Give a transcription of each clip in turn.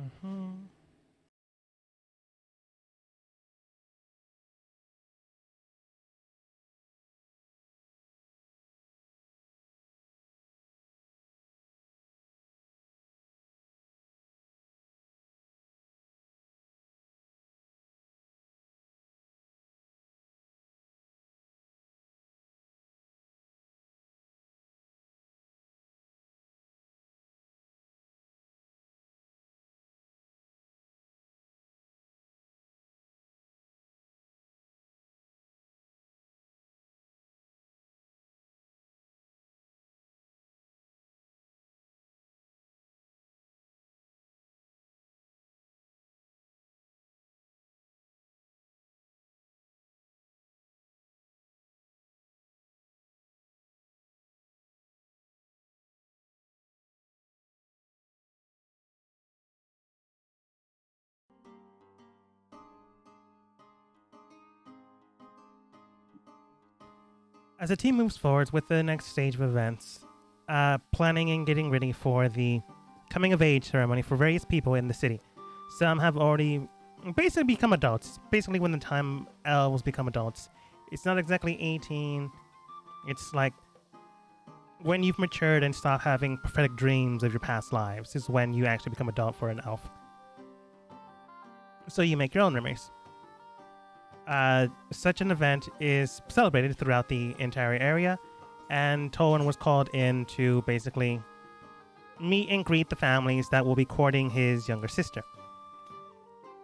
Mm-hmm. As the team moves forward with the next stage of events, planning and getting ready for the coming of age ceremony for various people in the city. Some have already basically become adults. Basically, when the time elves become adults, it's not exactly 18. It's like when you've matured and stop having prophetic dreams of your past lives is when you actually become adult for an elf. So you make your own memories. Such an event is celebrated throughout the entire area, and Tolan was called in to basically meet and greet the families that will be courting his younger sister.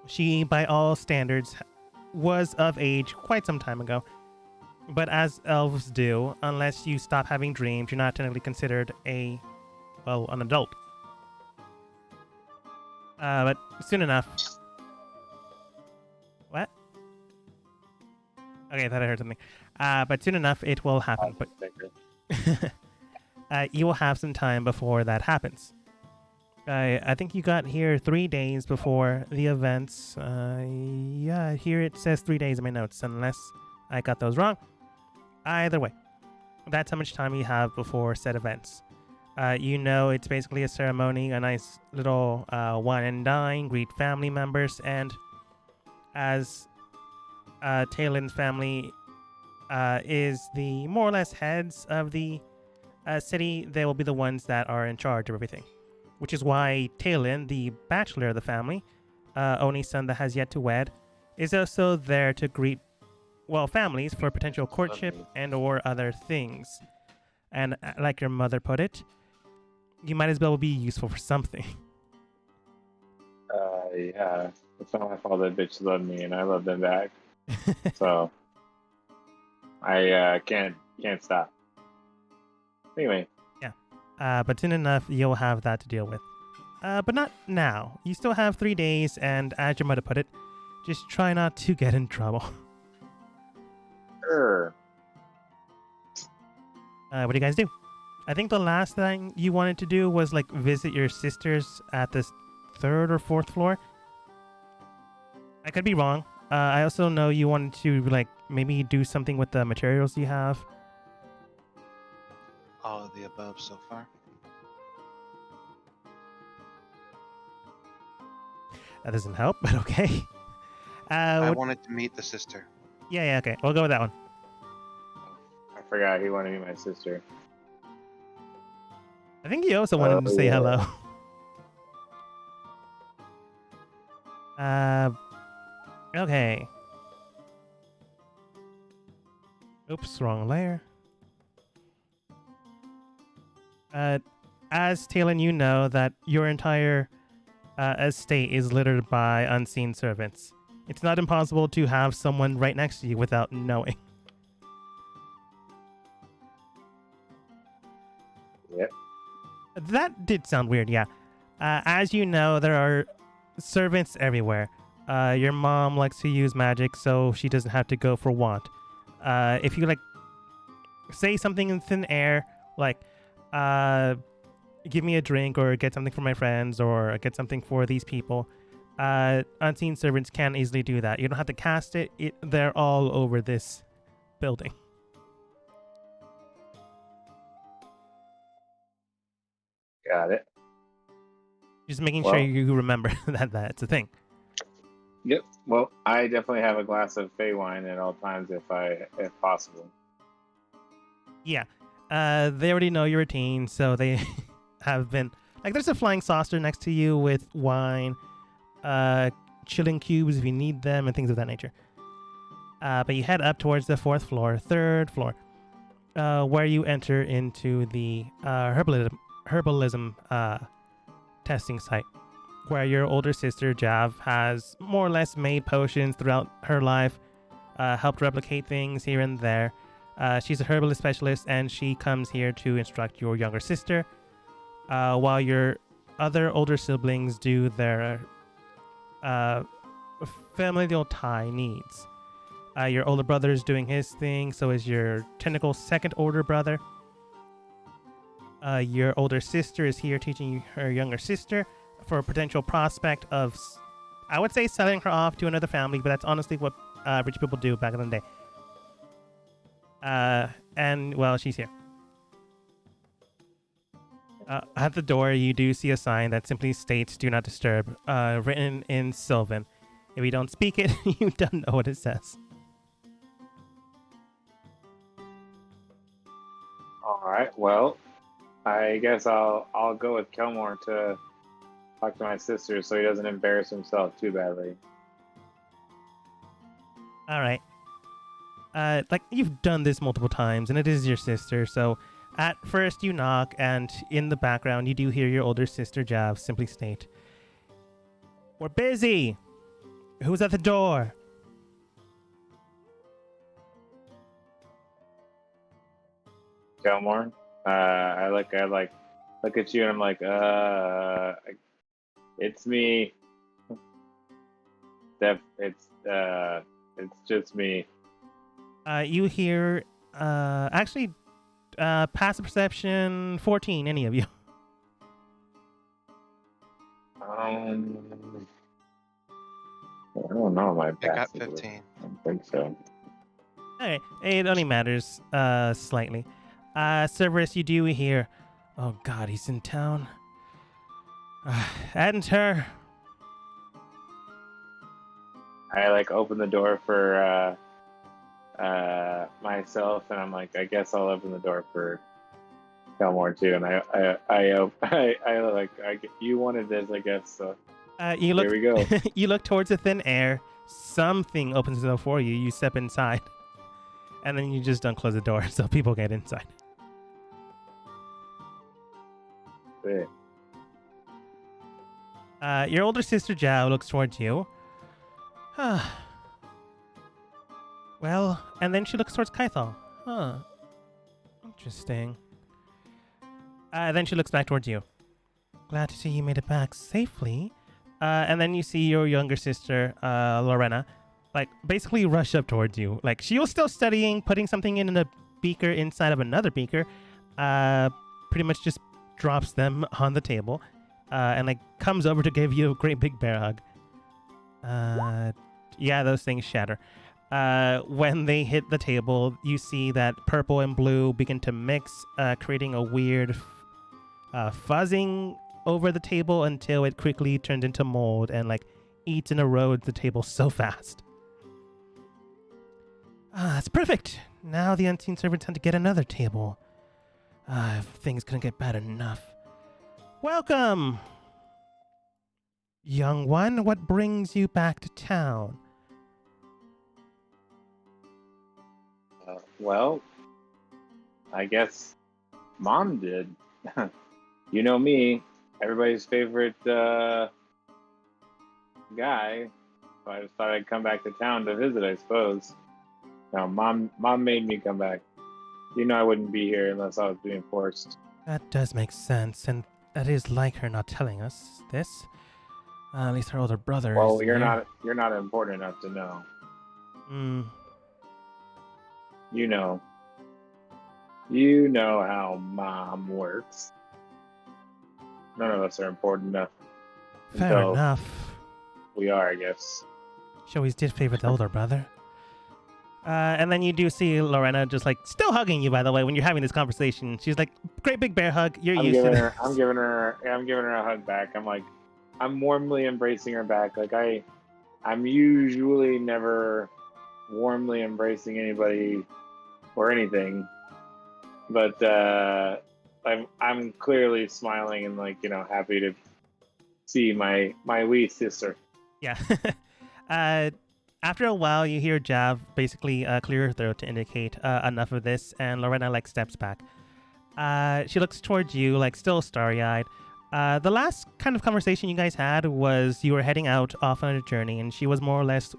She, by all standards, was of age quite some time ago, but as elves do, unless you stop having dreams, you're not technically considered an adult. But soon enough. What? Okay, I thought I heard something. But soon enough, it will happen. But you will have some time before that happens. I think you got here 3 days before the events. Yeah, here it says 3 days in my notes, unless I got those wrong. Either way, that's how much time you have before said events. It's basically a ceremony, a nice little wine and dine, greet family members, and as Talen's family is the more or less heads of the city, they will be the ones that are in charge of everything. Which is why Talen, the bachelor of the family, only son that has yet to wed, is also there to greet, families for potential courtship and or other things. And like your mother put it, you might as well be useful for something. Yeah. It's not my fault that bitch loved me and I love them back. So I can't stop. Anyway. Yeah. But soon enough, you'll have that to deal with. But not now. You still have 3 days, and as your mother put it, just try not to get in trouble. Sure. What do you guys do? I think the last thing you wanted to do was like visit your sisters at the 3rd or 4th floor. I could be wrong. I also know you wanted to like maybe do something with the materials you have. All of the above so far. That doesn't help, but okay. I wanted to meet the sister. Yeah, okay. We'll go with that one. I forgot he wanted to be my sister. I think he also wanted to say hello. Okay. Oops, wrong layer. As Talon, you know that your entire estate is littered by unseen servants. It's not impossible to have someone right next to you without knowing. Yep. That did sound weird, yeah. As you know, there are servants everywhere. Your mom likes to use magic, so she doesn't have to go for want. If you say something in thin air, give me a drink or get something for my friends or get something for these people, unseen servants can easily do that. You don't have to cast it. They're all over this building. Got it. Just making sure Well- you remember that that's a thing. Yep. Well, I definitely have a glass of Fey wine at all times if possible. Yeah. They already know your routine, so they have been like there's a flying saucer next to you with wine, chilling cubes if you need them, and things of that nature. But you head up towards the third floor, where you enter into the herbalism testing site, where your older sister Jav has more or less made potions throughout her life, helped replicate things here and there. She's a herbalist specialist, and she comes here to instruct your younger sister, while your other older siblings do their familial tie needs. Your older brother is doing his thing, so is your technical second order brother. Your older sister is here teaching her younger sister for a potential prospect of, I would say, selling her off to another family, but that's honestly what rich people do back in the day. And, well, she's here. At the door, you do see a sign that simply states, "Do not disturb," written in Sylvan. If you don't speak it, you don't know what it says. All right. Well, I guess I'll go with Kelmore to talk to my sister so he doesn't embarrass himself too badly. All right. Like, you've done this multiple times, and it is your sister, so at first you knock, and in the background you do hear your older sister Jav simply state, "We're busy! Who's at the door?" Kelmore, I look at you and I'm like, it's me. It's just me. You hear, actually, passive perception 14, any of you. I don't know my I got passive. 15. I don't think so. Alright, it only matters, slightly. Cerberus, you do hear, "Oh god, he's in town. Enter." I open the door for myself, and I'm like, I guess I'll open the door for Kelmore too. And you wanted this, I guess. So You look, here we go. you look towards the thin air. Something opens the door for you. You step inside. And then you just don't close the door so people get inside. Sick. Your older sister Zhao looks towards you. Well, and then she looks towards Kaithal. Interesting. Then she looks back towards you. "Glad to see you made it back safely." And then you see your younger sister, Lorena, basically rush up towards you. She was still studying, putting something in a beaker inside of another beaker. Pretty much just drops them on the table, and comes over to give you a great big bear hug. Yeah, those things shatter. When they hit the table, you see that purple and blue begin to mix, creating a weird fuzzing over the table until it quickly turns into mold and eats and erodes the table so fast. That's perfect. Now the unseen servants had to get another table. If things couldn't get bad enough. Welcome, young one. What brings you back to town? Well, I guess Mom did. You know me, everybody's favorite guy. So I just thought I'd come back to town to visit, I suppose. No, Mom made me come back. You know I wouldn't be here unless I was being forced. That does make sense, and that is like her not telling us this. At least her older brother. Well, is you're there. not important enough to know. You know how Mom works. None of us are important enough. Fair until enough. We are, I guess. She always did favor the older brother. And then you do see Lorena just still hugging you, by the way, when you're having this conversation. She's like, great big bear hug. You're used to this. I'm giving her a hug back. I'm like, I'm warmly embracing her back. Like I'm usually never warmly embracing anybody or anything, but I'm clearly smiling and like happy to see my wee sister. Yeah. After a while, you hear Jav basically clear her throat to indicate enough of this, and Lorena like steps back. She looks towards you, like still starry-eyed. The last kind of conversation you guys had was you were heading out off on a journey, and she was more or less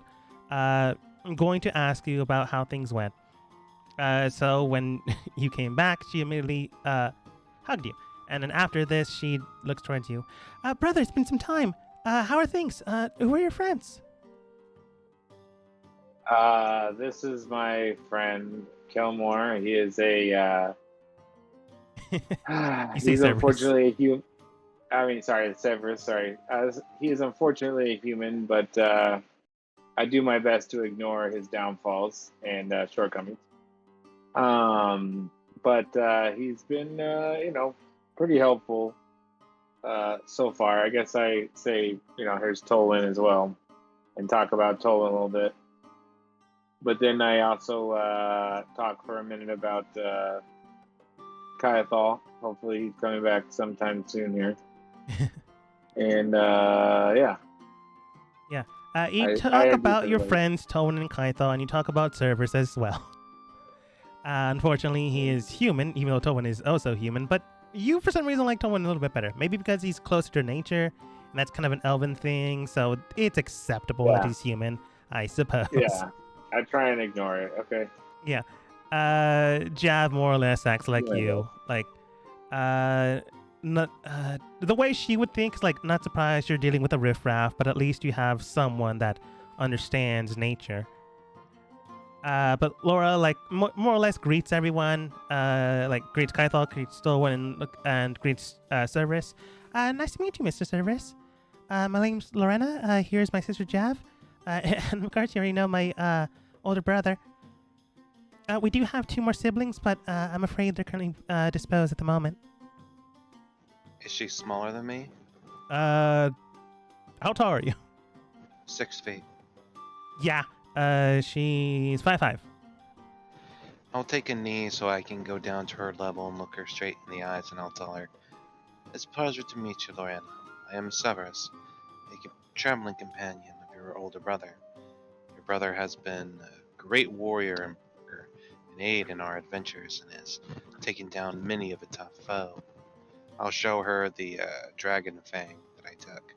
going to ask you about how things went. So when you came back, she immediately hugged you. And then after this, she looks towards you. Brother, it's been some time. How are things? Who are your friends? This is my friend Kilmore. He is a he's unfortunately a human. I mean, sorry, Severus. Sorry, he is unfortunately a human, but I do my best to ignore his downfalls and shortcomings. But he's been, pretty helpful so far. I guess I say, here's Tolan as well, and talk about Tolan a little bit. But then I also talk for a minute about Kyathal. Hopefully he's coming back sometime soon here. And yeah. Yeah. You talk about your friends Tolan and Kyathal, and you talk about Cerberus as well. Unfortunately, he is human, even though Tolan is also human. But you, for some reason, like Tolan a little bit better. Maybe because he's closer to nature, and that's kind of an elven thing, so it's acceptable that he's human, I suppose. Yeah, I try and ignore it. Okay. Yeah. Jav more or less acts like you. Like, not the way she would think is like, not surprised you're dealing with a riffraff, but at least you have someone that understands nature. But Laura, like, more or less greets everyone, like, greets Kyathal, greets Stolwyn, and greets Cerberus. Nice to meet you, Mr. Cerberus. My name's Lorena. Here's my sister Jav. And of course, you already know my older brother. We do have 2 more siblings, but I'm afraid they're currently disposed at the moment. Is she smaller than me? How tall are you? 6 feet. Yeah. She's 5'5". I'll take a knee so I can go down to her level and look her straight in the eyes, and I'll tell her, "It's a pleasure to meet you, Lorena. I am Severus, a traveling companion of your older brother. Your brother has been a great warrior and aid in our adventures and has taken down many of a tough foe. I'll show her the dragon fang that I took.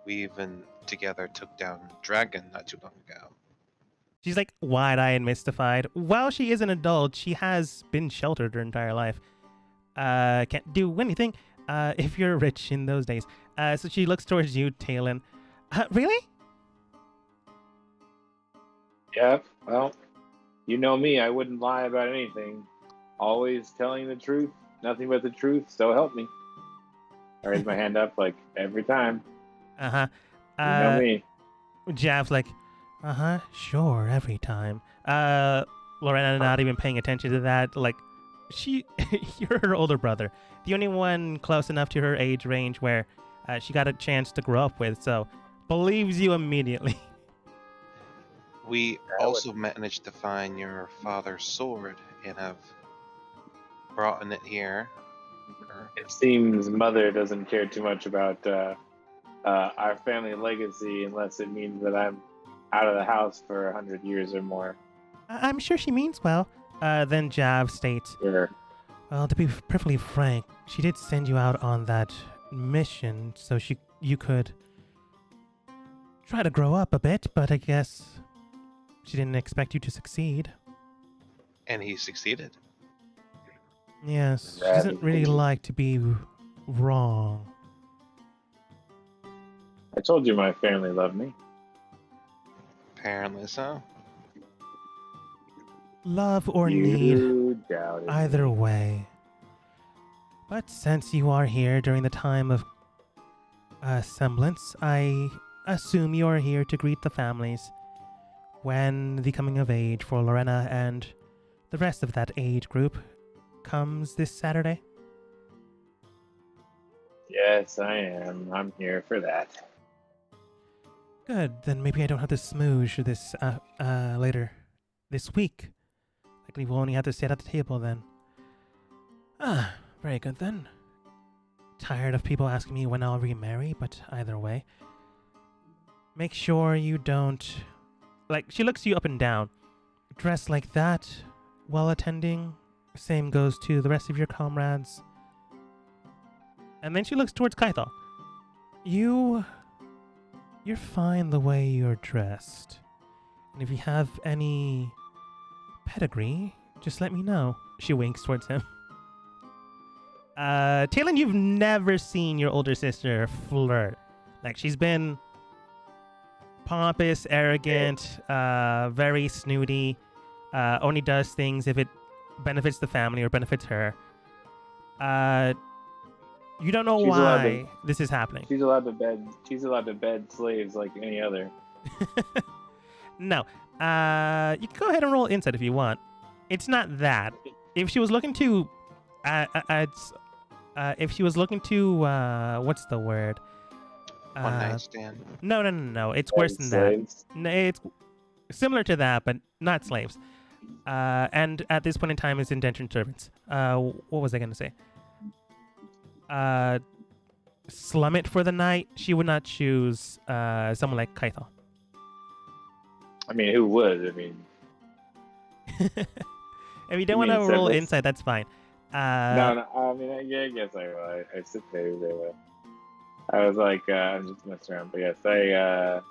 We even together took down a dragon not too long ago." She's like wide-eyed and mystified. While she is an adult, she has been sheltered her entire life. Can't do anything if you're rich in those days. So she looks towards you, Talon. Really? Yep. Well, you know me. I wouldn't lie about anything. Always telling the truth, nothing but the truth. So help me. I raise my hand up like every time. Uh-huh. You know me. Jav's like, sure, every time. Lorena not even paying attention to that. Like, you're her older brother. The only one close enough to her age range where she got a chance to grow up with, so believes you immediately. We also managed to find your father's sword and have brought it here. It seems Mother doesn't care too much about our family legacy unless it means that I'm out of the house for 100 years or more. I'm sure she means well. Then Jav states, Sure. Well, to be perfectly frank, she did send you out on that mission so you could try to grow up a bit, but I guess she didn't expect you to succeed. And he succeeded. Yes, she doesn't really like to be wrong. I told you my family loved me. Apparently so. Love or need, Doubted either me. way. But since you are here during the time of semblance, I assume you are here to greet the families when the coming of age for Lorena and the rest of that age group comes this Saturday. Yes, I am. I'm here for that. Good. Then maybe I don't have to smooge this later this week. Likely we'll only have to sit at the table then. Ah, very good then. Tired of people asking me when I'll remarry, but either way. Make sure you don't... Like, she looks you up and down. Dress like that while attending. Same goes to the rest of your comrades. And then she looks towards Kaithal. You're fine the way you're dressed. And if you have any pedigree, just let me know. She winks towards him. Talon, you've never seen your older sister flirt. Like, she's been pompous, arrogant, very snooty, only does things if it benefits the family or benefits her. You don't know why this is happening. She's allowed to bed slaves like any other. No. You can go ahead and roll insight if you want. It's not that. If she was looking to what's the word? One night stand. No. It's worse than Slaves. that. No, it's similar to that, but not slaves. And at this point in time, it's indentured servants. What was I going to say? Slum it for the night. She would not choose someone like Kaithal. I mean, who would? I mean, if you don't want to roll insight, that's fine. no. I mean, I guess I will. I sit there. I was like, I'm just messing around, but yes, where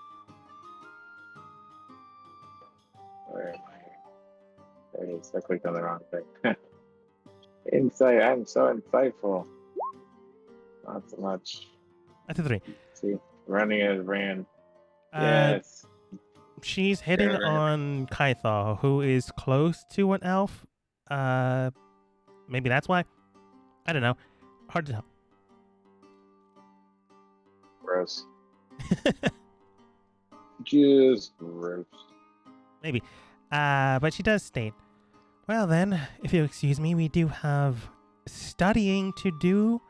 am I? There it is. I clicked on the wrong thing. Insight. I'm so insightful. Not so much. That's a 3. See, running as ran. Yes. Yes. She's hitting on Kaithal, who is close to an elf. Maybe that's why. I don't know. Hard to tell. Gross. Just gross. Maybe. But she does state, well then, if you'll excuse me, we do have studying to do.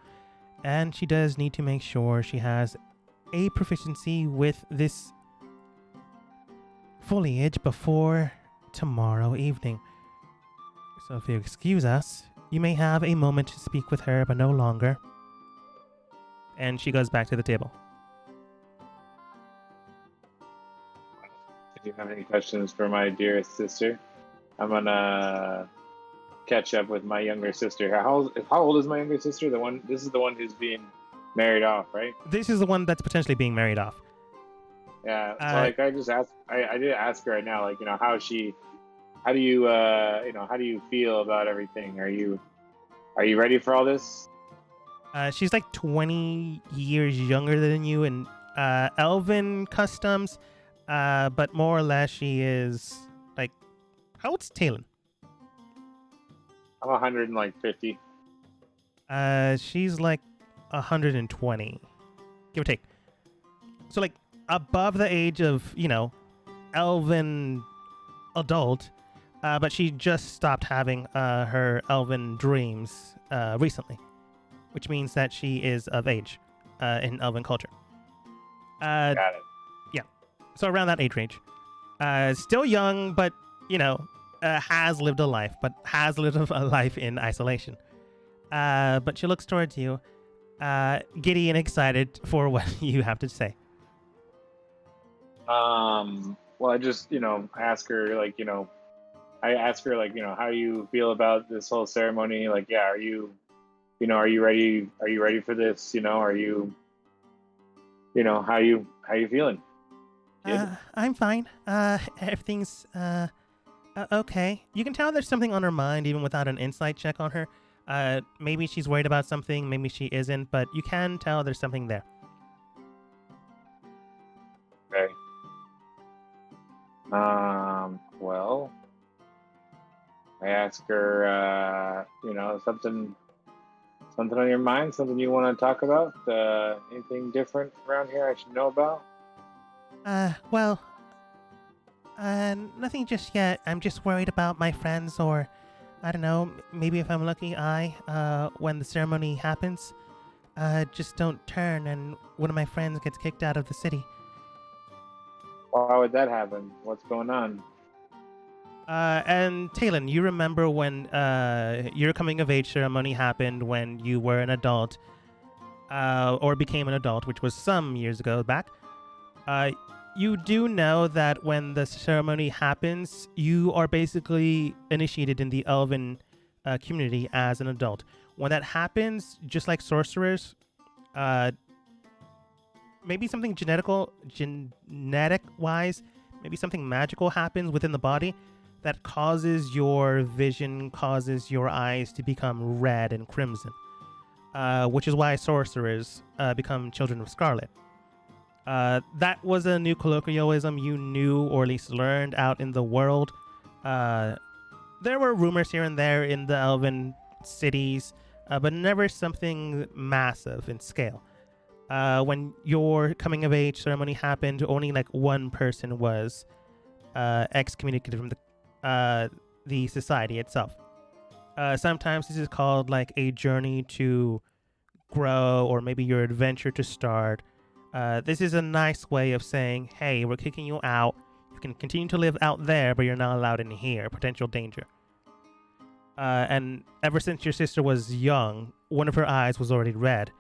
And she does need to make sure she has a proficiency with this foliage before tomorrow evening. So if you excuse us, you may have a moment to speak with her, but no longer. And she goes back to the table. If you have any questions for my dearest sister, I'm gonna catch up with my younger sister. How old is my younger sister? This is the one who's being married off, right? This is the one that's potentially being married off. Yeah. So like I just asked, I did ask her right now, like, how do you feel about everything? Are you ready for all this? She's like 20 years younger than you in elven customs, but more or less she is like, how old's Talon? I'm 150. She's like 120, give or take. So like above the age of, elven adult, but she just stopped having her elven dreams recently, which means that she is of age in elven culture. Got it. Yeah, so around that age range. Still young, but has lived a life, in isolation. But she looks towards you, giddy and excited for what you have to say. Well, I just, I ask her, like, how do you feel about this whole ceremony? Like, yeah, are you ready? Are you ready for this? Are you, how you feeling? I'm fine. Everything's, okay. You can tell there's something on her mind even without an insight check on her. Maybe she's worried about something, maybe she isn't, but you can tell there's something there. Okay. Well, I ask her, something on your mind, something you want to talk about, anything different around here I should know about? Well, nothing just yet. I'm just worried about my friends, or I don't know, maybe if I'm lucky, when the ceremony happens, just don't turn and one of my friends gets kicked out of the city. Why would that happen? What's going on? And Talon, you remember when your coming of age ceremony happened when you were an adult, or became an adult, which was some years ago back. You do know that when the ceremony happens, you are basically initiated in the elven community as an adult. When that happens, just like sorcerers, maybe something genetic wise, maybe something magical happens within the body that causes your vision, causes your eyes to become red and crimson, which is why sorcerers become children of Scarlet. That was a new colloquialism you knew or at least learned out in the world. There were rumors here and there in the elven cities, but never something massive in scale. When your coming of age ceremony happened, only like one person was excommunicated from the society itself. Sometimes this is called like a journey to grow, or maybe your adventure to start. This is a nice way of saying, hey, we're kicking you out. You can continue to live out there, but you're not allowed in here. Potential danger. And ever since your sister was young, one of her eyes was already red.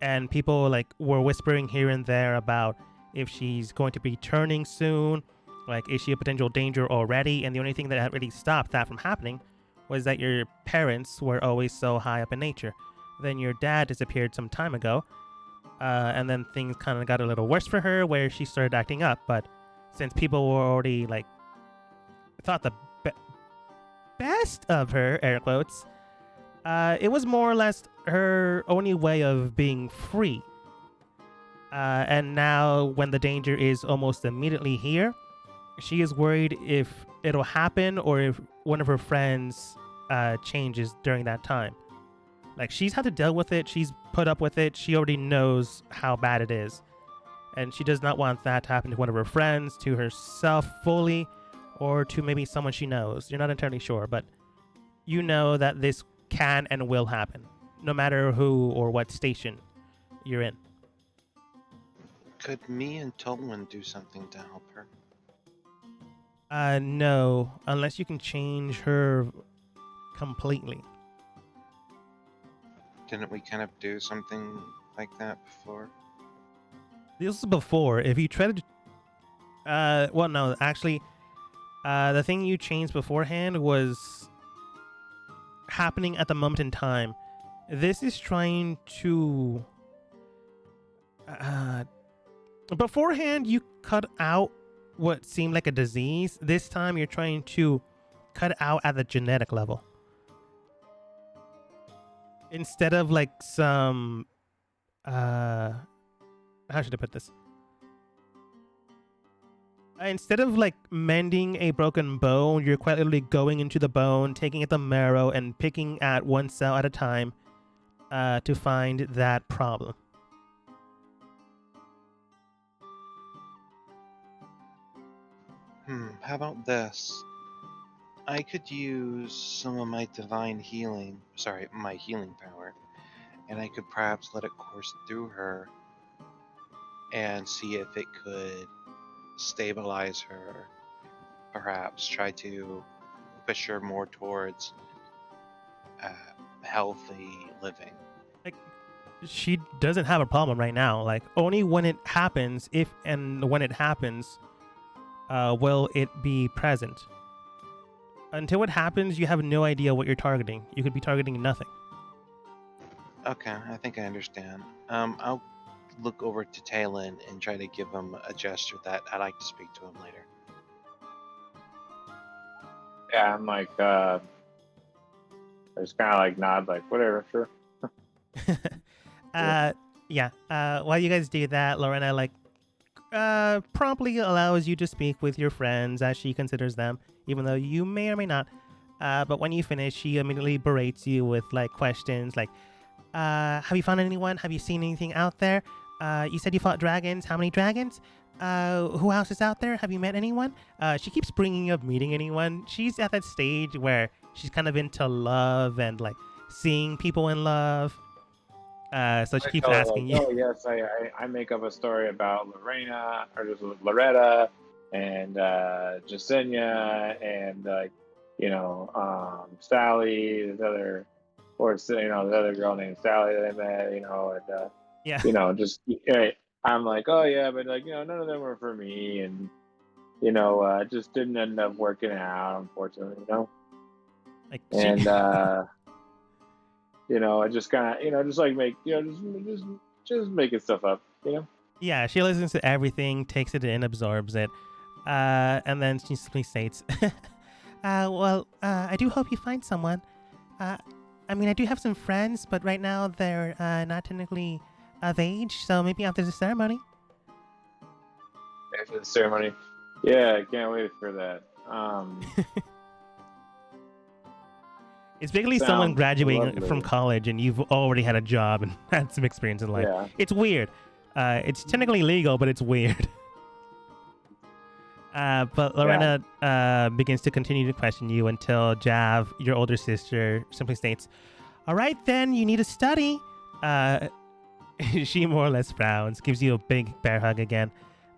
And people like were whispering here and there about if she's going to be turning soon. Like, is she a potential danger already? And the only thing that had really stopped that from happening was that your parents were always so high up in nature. Then your dad disappeared some time ago. And then things kind of got a little worse for her where she started acting up. But since people were already, like, thought the best of her, air quotes, it was more or less her only way of being free. And now when the danger is almost immediately here, she is worried if it'll happen or if one of her friends changes during that time. Like, she's had to deal with it. She's put up with it. She already knows how bad it is. And she does not want that to happen to one of her friends, to herself fully, or to maybe someone she knows. You're not entirely sure, but you know that this can and will happen, no matter who or what station you're in. Could me and Tolwyn do something to help her? No, unless you can change her completely. Didn't we kind of do something like that before? This was before. If you tried to... well, no, actually, the thing you changed beforehand was happening at the moment in time. This is trying to... beforehand, you cut out what seemed like a disease. This time, you're trying to cut out at the genetic level. Instead of like some... how should I put this? Instead of like mending a broken bone, you're quite literally going into the bone, taking at the marrow, and picking at one cell at a time to find that problem. How about this? I could use some of my divine healing, my healing power, and I could perhaps let it course through her and see if it could stabilize her, perhaps try to push her more towards healthy living. Like, she doesn't have a problem right now. Like, only when it happens, if and when it happens, will it be present. Until it happens, you have no idea what you're targeting. You could be targeting nothing. Okay, I think I understand. I'll look over to Talon and try to give him a gesture that I'd like to speak to him later. Yeah, I'm like, I just kind of like nod, like, whatever, sure. Yeah. While you guys do that, Lorena like promptly allows you to speak with your friends as she considers them, even though you may or may not. But when you finish, she immediately berates you with like questions like, have you found anyone? Have you seen anything out there? You said you fought dragons. How many dragons? Who else is out there? Have you met anyone? She keeps bringing up meeting anyone. She's at that stage where she's kind of into love and like seeing people in love. So she I keeps tell her like, asking you. oh yes, I make up a story about Lorena or just Loretta and Jasenia and Sally, this other the other girl named Sally that I met, and Yeah. just I'm like, oh yeah, but like none of them were for me, and it just didn't end up working out, unfortunately. Like she. And I just kind of just like make just making stuff up. Yeah, she listens to everything, takes it in, absorbs it, and then she simply states, well, I do hope you find someone. Uh, I mean, I do have some friends, but right now they're not technically of age, so maybe after the ceremony. After the ceremony. Yeah, I can't wait for that. It's basically someone Sounds graduating from lovely. college and you've already had a job and had some experience in life. Yeah. It's weird. It's technically legal, but it's weird. But Yeah. Lorena begins to continue to question you until Jav, your older sister, simply states, all right, then, you need to study. She more or less frowns, gives you a big bear hug again.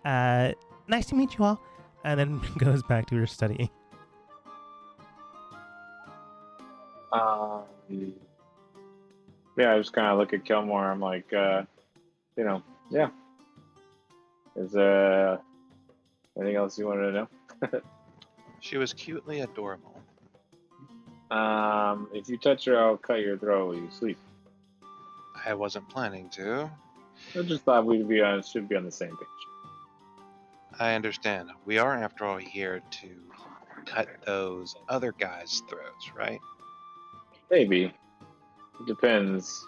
Nice to meet you all. And then goes back to her studying. Um, yeah, I just kind of look at Kilmore. I'm like, yeah. Is anything else you wanted to know? She was cutely adorable. If you touch her, I'll cut your throat while you sleep. I wasn't planning to. I just thought should be on the same page. I understand. We are, after all, here to cut those other guys' throats, right? Maybe. It depends.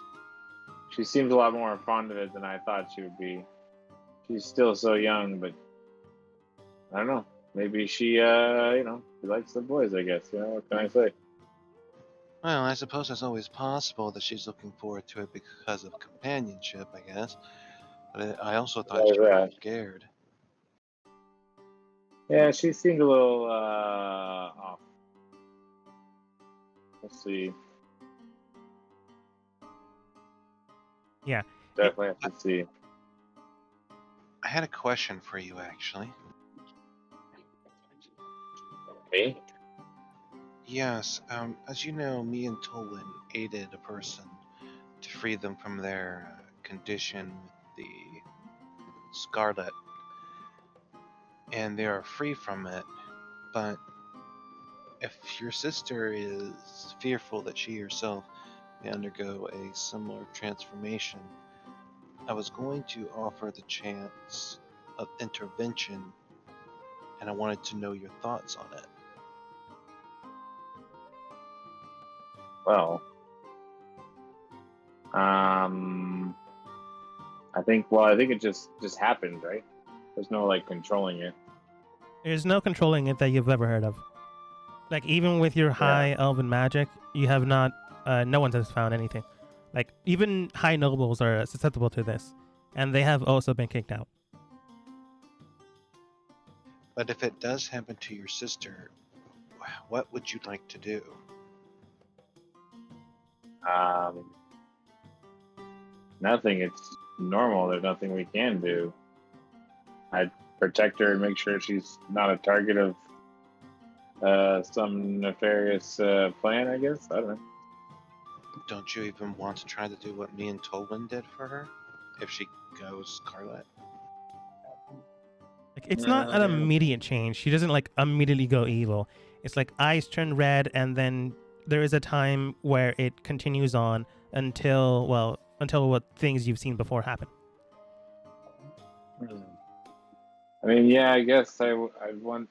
She seems a lot more fond of it than I thought she would be. She's still so young, but I don't know. Maybe she likes the boys, I guess. What can I say? Well, I suppose it's always possible that she's looking forward to it because of companionship, I guess. But I also thought Like she was that. scared. Yeah, she seemed a little off. Let's see. Yeah. Definitely have to see. I had a question for you, actually. Me? Yes, as you know, me and Tolwyn aided a person to free them from their condition with the Scarlet, and they are free from it. But if your sister is fearful that she herself may undergo a similar transformation, I was going to offer the chance of intervention, and I wanted to know your thoughts on it. Well, I think it just happened, right? There's no like controlling it. There's no controlling it that you've ever heard of. Like, even with your high elven magic, you have not, no one has found anything. Like, even high nobles are susceptible to this, and they have also been kicked out. But if it does happen to your sister, what would you like to do? Nothing. It's normal. There's nothing we can do. I'd protect her and make sure she's not a target of some nefarious plan, I guess. I don't know. Don't you even want to try to do what me and Tolwyn did for her? If she goes Scarlet? Like, it's not an immediate change. She doesn't, like, immediately go evil. It's like eyes turn red, and then there is a time where it continues on until what things you've seen before happen. I mean, yeah, I guess I wouldn't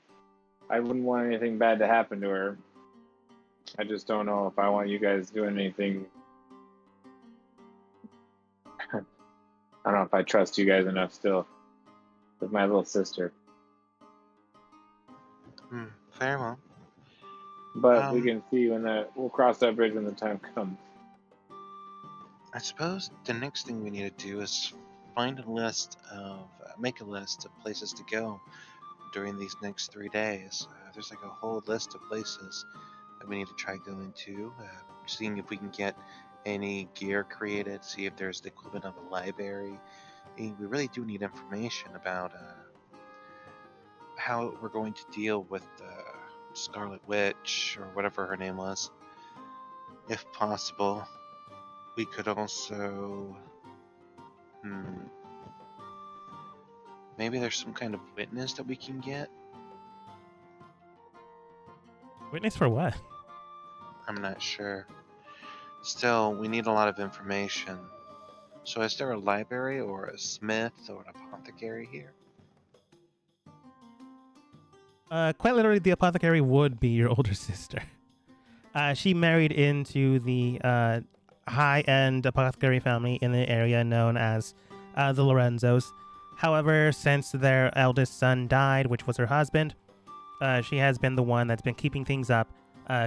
want anything bad to happen to her. I just don't know if I want you guys doing anything. I don't know if I trust you guys enough still with my little sister. Fair enough. But we can see we'll cross that bridge when the time comes. I suppose the next thing we need to do is make a list of places to go during these next 3 days. There's like a whole list of places that we need to try going to, seeing if we can get any gear created, see if there's the equivalent of a library. We really do need information about how we're going to deal with the Scarlet Witch, or whatever her name was. If possible, we could also... Maybe there's some kind of witness that we can get? Witness for what? I'm not sure. Still, we need a lot of information. So is there a library or a smith or an apothecary here? Quite literally, the apothecary would be your older sister. She married into the high-end apothecary family in the area known as the Lorenzos. However, since their eldest son died, which was her husband, she has been the one that's been keeping things up,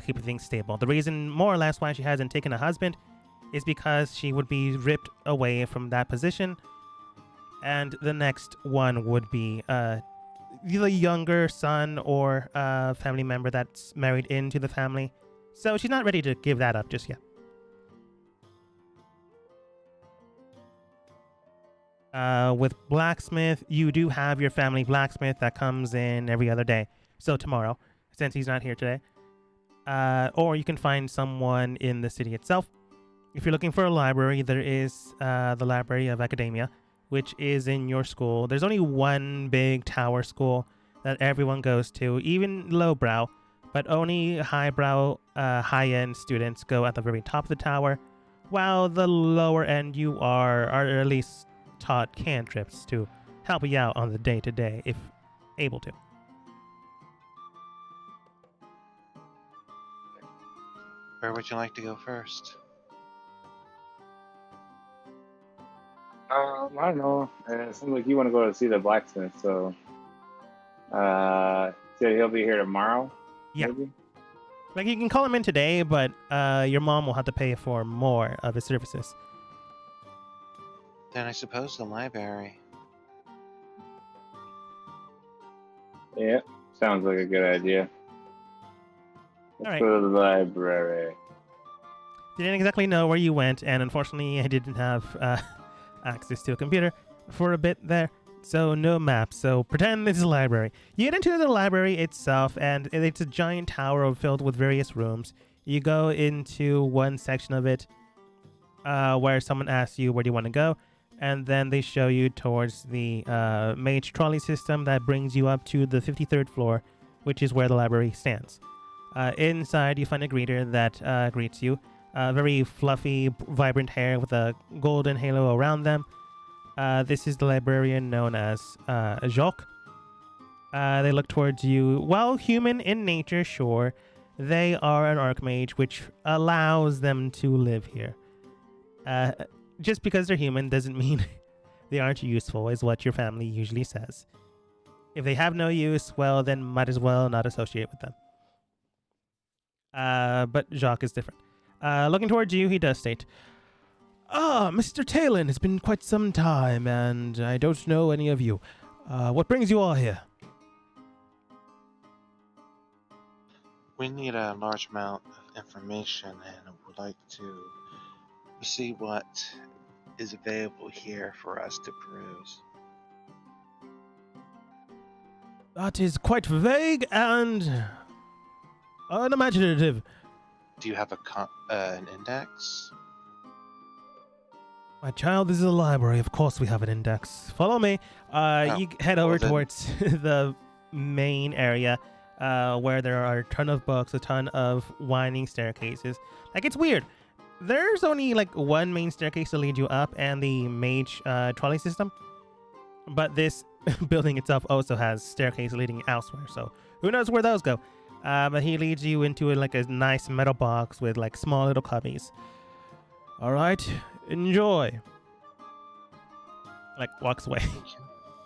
keeping things stable. The reason, more or less, why she hasn't taken a husband is because she would be ripped away from that position, and the next one would be the younger son or family member that's married into the family. So she's not ready to give that up just yet. With blacksmith, you do have your family blacksmith that comes in every other day. So tomorrow, since he's not here today. Or you can find someone in the city itself. If you're looking for a library, there is the Library of Academia, which is in your school. There's only one big tower school that everyone goes to, even lowbrow, but only highbrow, high-end students go at the very top of the tower, while the lower end you are at least taught cantrips to help you out on the day-to-day, if able to. Where would you like to go first? I don't know. It seems like you want to go to see the blacksmith, so so he'll be here tomorrow. Yeah. Maybe? Like, you can call him in today, but your mom will have to pay for more of his services. Then I suppose the library. Yeah, sounds like a good idea. Let's Alright. go to the library. Didn't exactly know where you went, and unfortunately I didn't have access to a computer for a bit there, so no map. So pretend this is a library. You get into the library itself, and it's a giant tower filled with various rooms. You go into one section of it where someone asks you where do you want to go, and then they show you towards the mage trolley system that brings you up to the 53rd floor, which is where the library stands. Inside, you find a greeter that greets you. Very fluffy, vibrant hair with a golden halo around them. This is the librarian known as Jacques. They look towards you. While human in nature, sure, they are an archmage, which allows them to live here. Just because they're human doesn't mean they aren't useful, is what your family usually says. If they have no use, well, then might as well not associate with them. But Jacques is different. Looking towards you, he does state, Mr. Talon, it's been quite some time, and I don't know any of you. What brings you all here? We need a large amount of information and would like to see what is available here for us to peruse. That is quite vague and unimaginative. Do you have an index? My child, this is a library. Of course we have an index. Follow me. You head over towards the main area where there are a ton of books, a ton of winding staircases. Like, it's weird. There's only like one main staircase to lead you up and the mage trolley system. But this building itself also has staircase leading elsewhere. So who knows where those go. But he leads you into like a nice metal box with like small little cubbies. All right, enjoy. Like, walks away.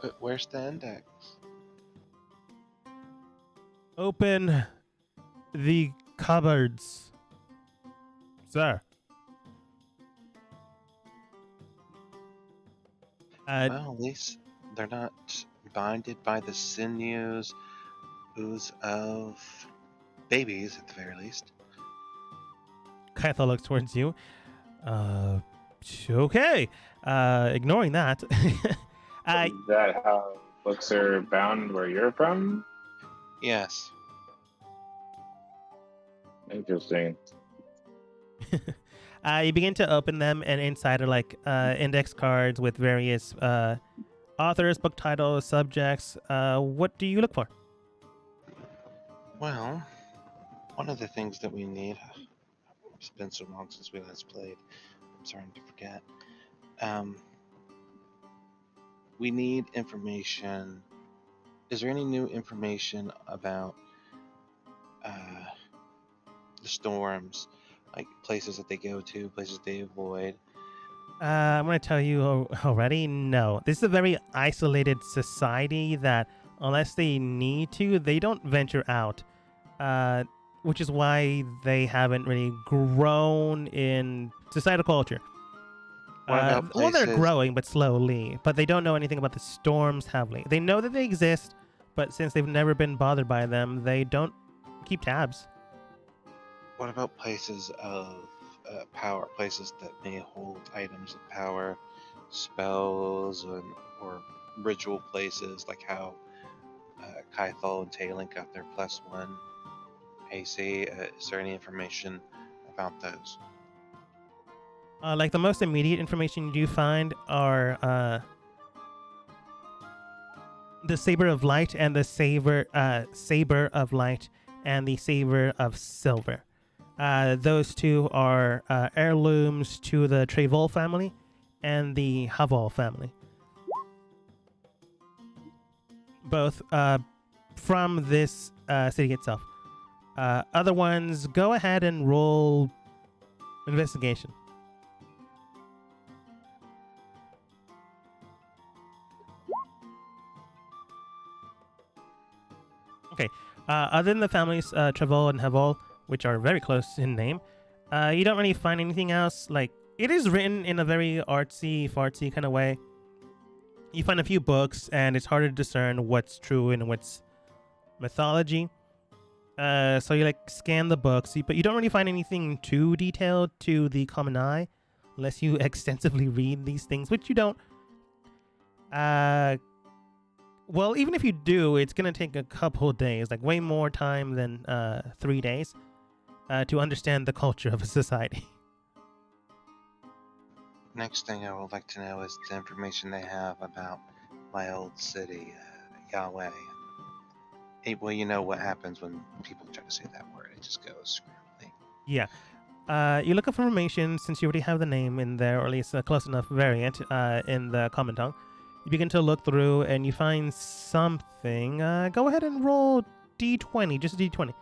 But where's the index? Open the cupboards, sir. Well, at least they're not binded by the sinews of babies, at the very least. Kaitha looks towards you. Uh, okay. Ignoring that. Is that how books are bound where you're from? Yes. Interesting. You begin to open them, and inside are like index cards with various authors, book titles, subjects. What do you look for? Well, one of the things that we need. It's been so long since we last played. I'm starting to forget. Um, we need information. Is there any new information about uh, the storms, like places that they go to, places they avoid? I'm going to tell you already. No, this is a very isolated society that, unless they need to, they don't venture out. Which is why they haven't really grown in societal culture. What about Well, they're places? growing, but slowly. But they don't know anything about the storms heavily. They know that they exist, but since they've never been bothered by them, they don't keep tabs. What about places of power? Places that may hold items of power, spells, or ritual places, like how Kythol and Talon got their +1 AC. Is there any information about those? Like the most immediate information you do find are the Saber of Light and the Saber of Light and the Saber of Silver. Those two are heirlooms to the Trevol family and the Haval family. Both from this city itself. Other ones, go ahead and roll investigation. Okay. Other than the families Trevol and Haval, which are very close in name, you don't really find anything else. Like, it is written in a very artsy, fartsy kind of way. You find a few books, and it's hard to discern what's true and what's mythology. So you like scan the books, but you don't really find anything too detailed to the common eye, unless you extensively read these things, which you don't. Well, even if you do, it's gonna take a couple days, like way more time than 3 days, to understand the culture of a society. Next thing I would like to know is the information they have about my old city, Yahweh. Hey, well, you know what happens when people try to say that word. It just goes scrambling. Yeah. You look up information since you already have the name in there, or at least a close enough variant in the common tongue. You begin to look through and you find something. Go ahead and roll d20, just a d20.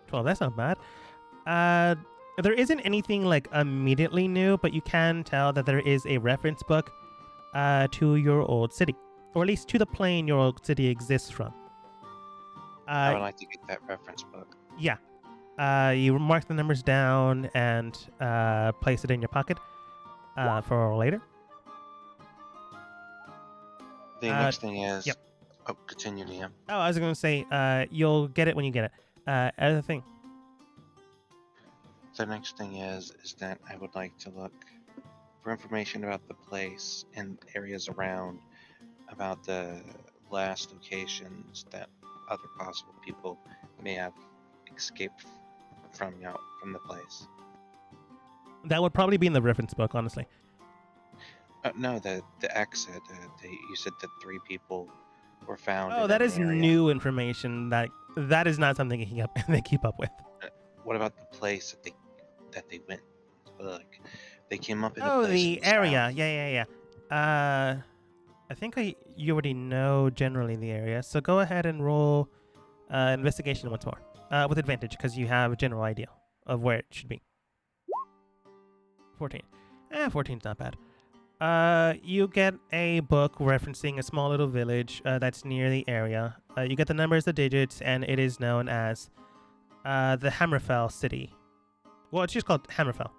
12, that's not bad. There isn't anything like immediately new, but you can tell that there is a reference book to your old city, or at least to the plane your old city exists from. I would like to get that reference book. Yeah. You mark the numbers down and place it in your pocket for later. The next thing is... Yep. Oh, continue, DM. Oh, I was going to say, you'll get it when you get it. Other thing. The next thing is that I would like to look for information about the place and areas around, about the last locations that other possible people may have escaped from the place. That would probably be in the reference book, honestly. No, the exit. You said that 3 people were found. Oh, in that an is area. new information. That is not something they keep up with. What about the place that they went? Like, they came up in a Oh, place. the area. Yeah. I think you already know generally the area, so go ahead and roll investigation once more with advantage because you have a general idea of where it should be. 14. 14's not bad. You get a book referencing a small little village that's near the area. You get the numbers, the digits, and it is known as the Hammerfell city. Well, it's just called Hammerfell.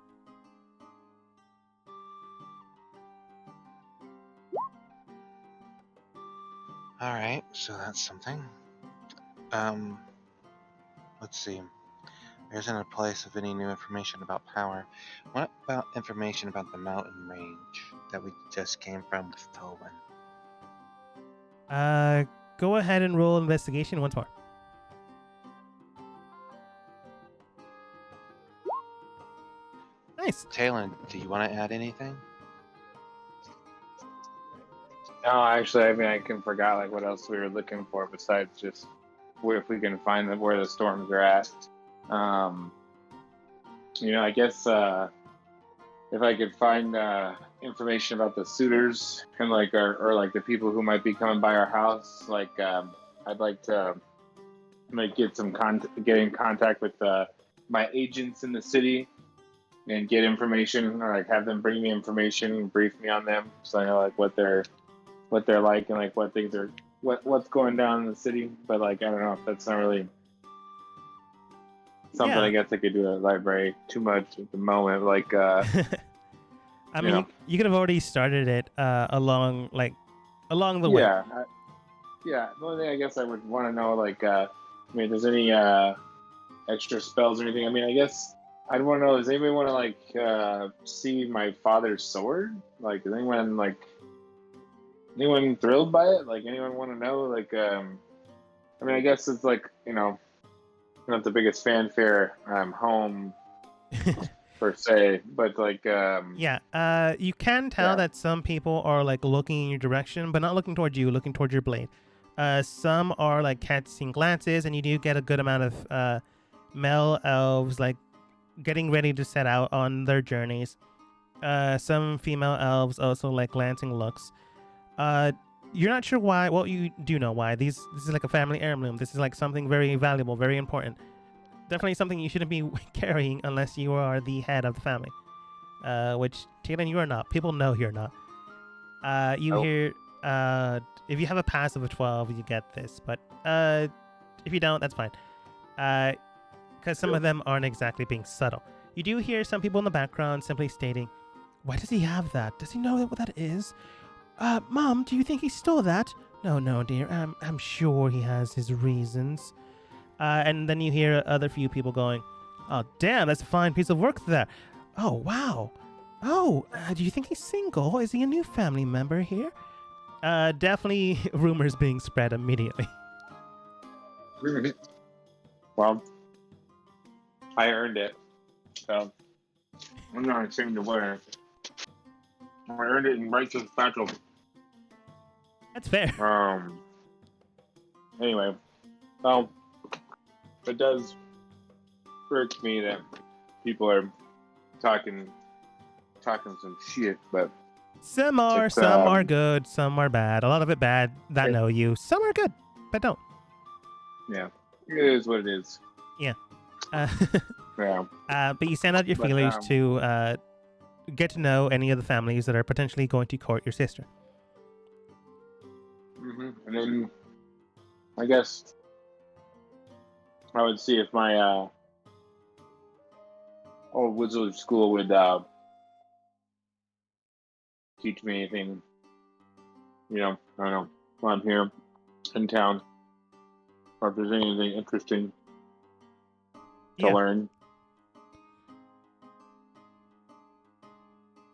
All right, so that's something. Let's see. There isn't a place of any new information about power. What about information about the mountain range that we just came from with Tolwyn? Go ahead and roll investigation once more. Nice. Talon, do you want to add anything? No, actually, I mean, I can forgot like what else we were looking for besides just if we can find where the storms are at. I guess if I could find information about the suitors and like or like the people who might be coming by our house, like I'd like to like get in contact with my agents in the city and get information, or like have them bring me information and brief me on them, so I know like what they're like and like what things are what's going down in the city. But like I don't know if that's not really something. Yeah. I guess I could do at the library too much at the moment. Like I mean, you could have already started it along the way. Yeah. The only thing I guess I would want to know, like, if there's any extra spells or anything. I mean, I guess I'd want to know, does anybody want to, like, see my father's sword? Like, is anyone thrilled by it? Like, anyone want to know? Like, I guess it's like, not the biggest fanfare home per se, but like you can tell that some people are like looking in your direction, but not looking towards you, looking towards your blade. Some are like catching glances, and you do get a good amount of male elves like getting ready to set out on their journeys. Some female elves also like glancing looks. You're not sure why. Well, you do know why. This is like a family heirloom. This is like something very valuable, very important. Definitely something you shouldn't be carrying unless you are the head of the family. Which, Talon, you are not. People know you're not. Hear, if you have a passive of 12, you get this. But if you don't, that's fine. Because some of them aren't exactly being subtle. You do hear some people in the background simply stating, "Why does he have that? Does he know what that is? Mom, do you think he stole that?" No, dear. I'm sure he has his reasons. And then you hear other few people going, "Oh, damn, that's a fine piece of work there. Oh, wow. Oh, do you think he's single? Is he a new family member here?" Definitely rumors being spread immediately. Well, I earned it, so I'm not ashamed to wear it. I earned it in righteous battle. That's fair. Anyway, well, it does hurt me that people are talking some shit, but some are good, some are bad. A lot of it bad that know you. Some are good, but don't. Yeah, it is what it is. Yeah. Yeah. But you send out your feelers to get to know any of the families that are potentially going to court your sister. And then I guess I would see if my old wizard school would teach me anything. I don't know, while I'm here in town, or if there's anything interesting to learn.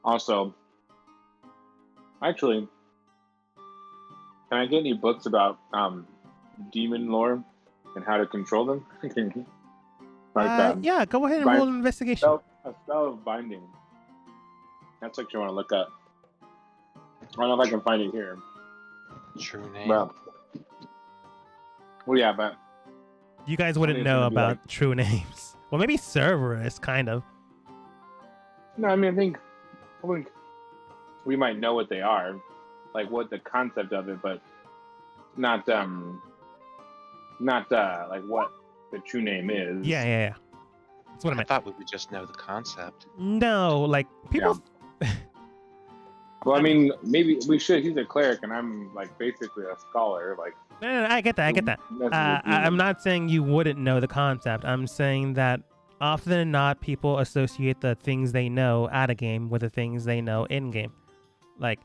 Also, actually, can I get any books about demon lore and how to control them? Yeah, go ahead and roll an investigation. A spell of binding. That's what you want to look up. I don't know if I can find it here. True name. Well, yeah, but you guys wouldn't know about true names. Well, maybe Cerberus, kind of. No, I think we might know what they are, like what the concept of it, but not like what the true name is. Yeah. That's what I meant. I thought we would just know the concept. No, like people. Yeah. Well, maybe we should. He's a cleric, and I'm like basically a scholar. Like, no, I get that. I'm not saying you wouldn't know the concept. I'm saying that often than not, people associate the things they know at a game with the things they know in game. Like,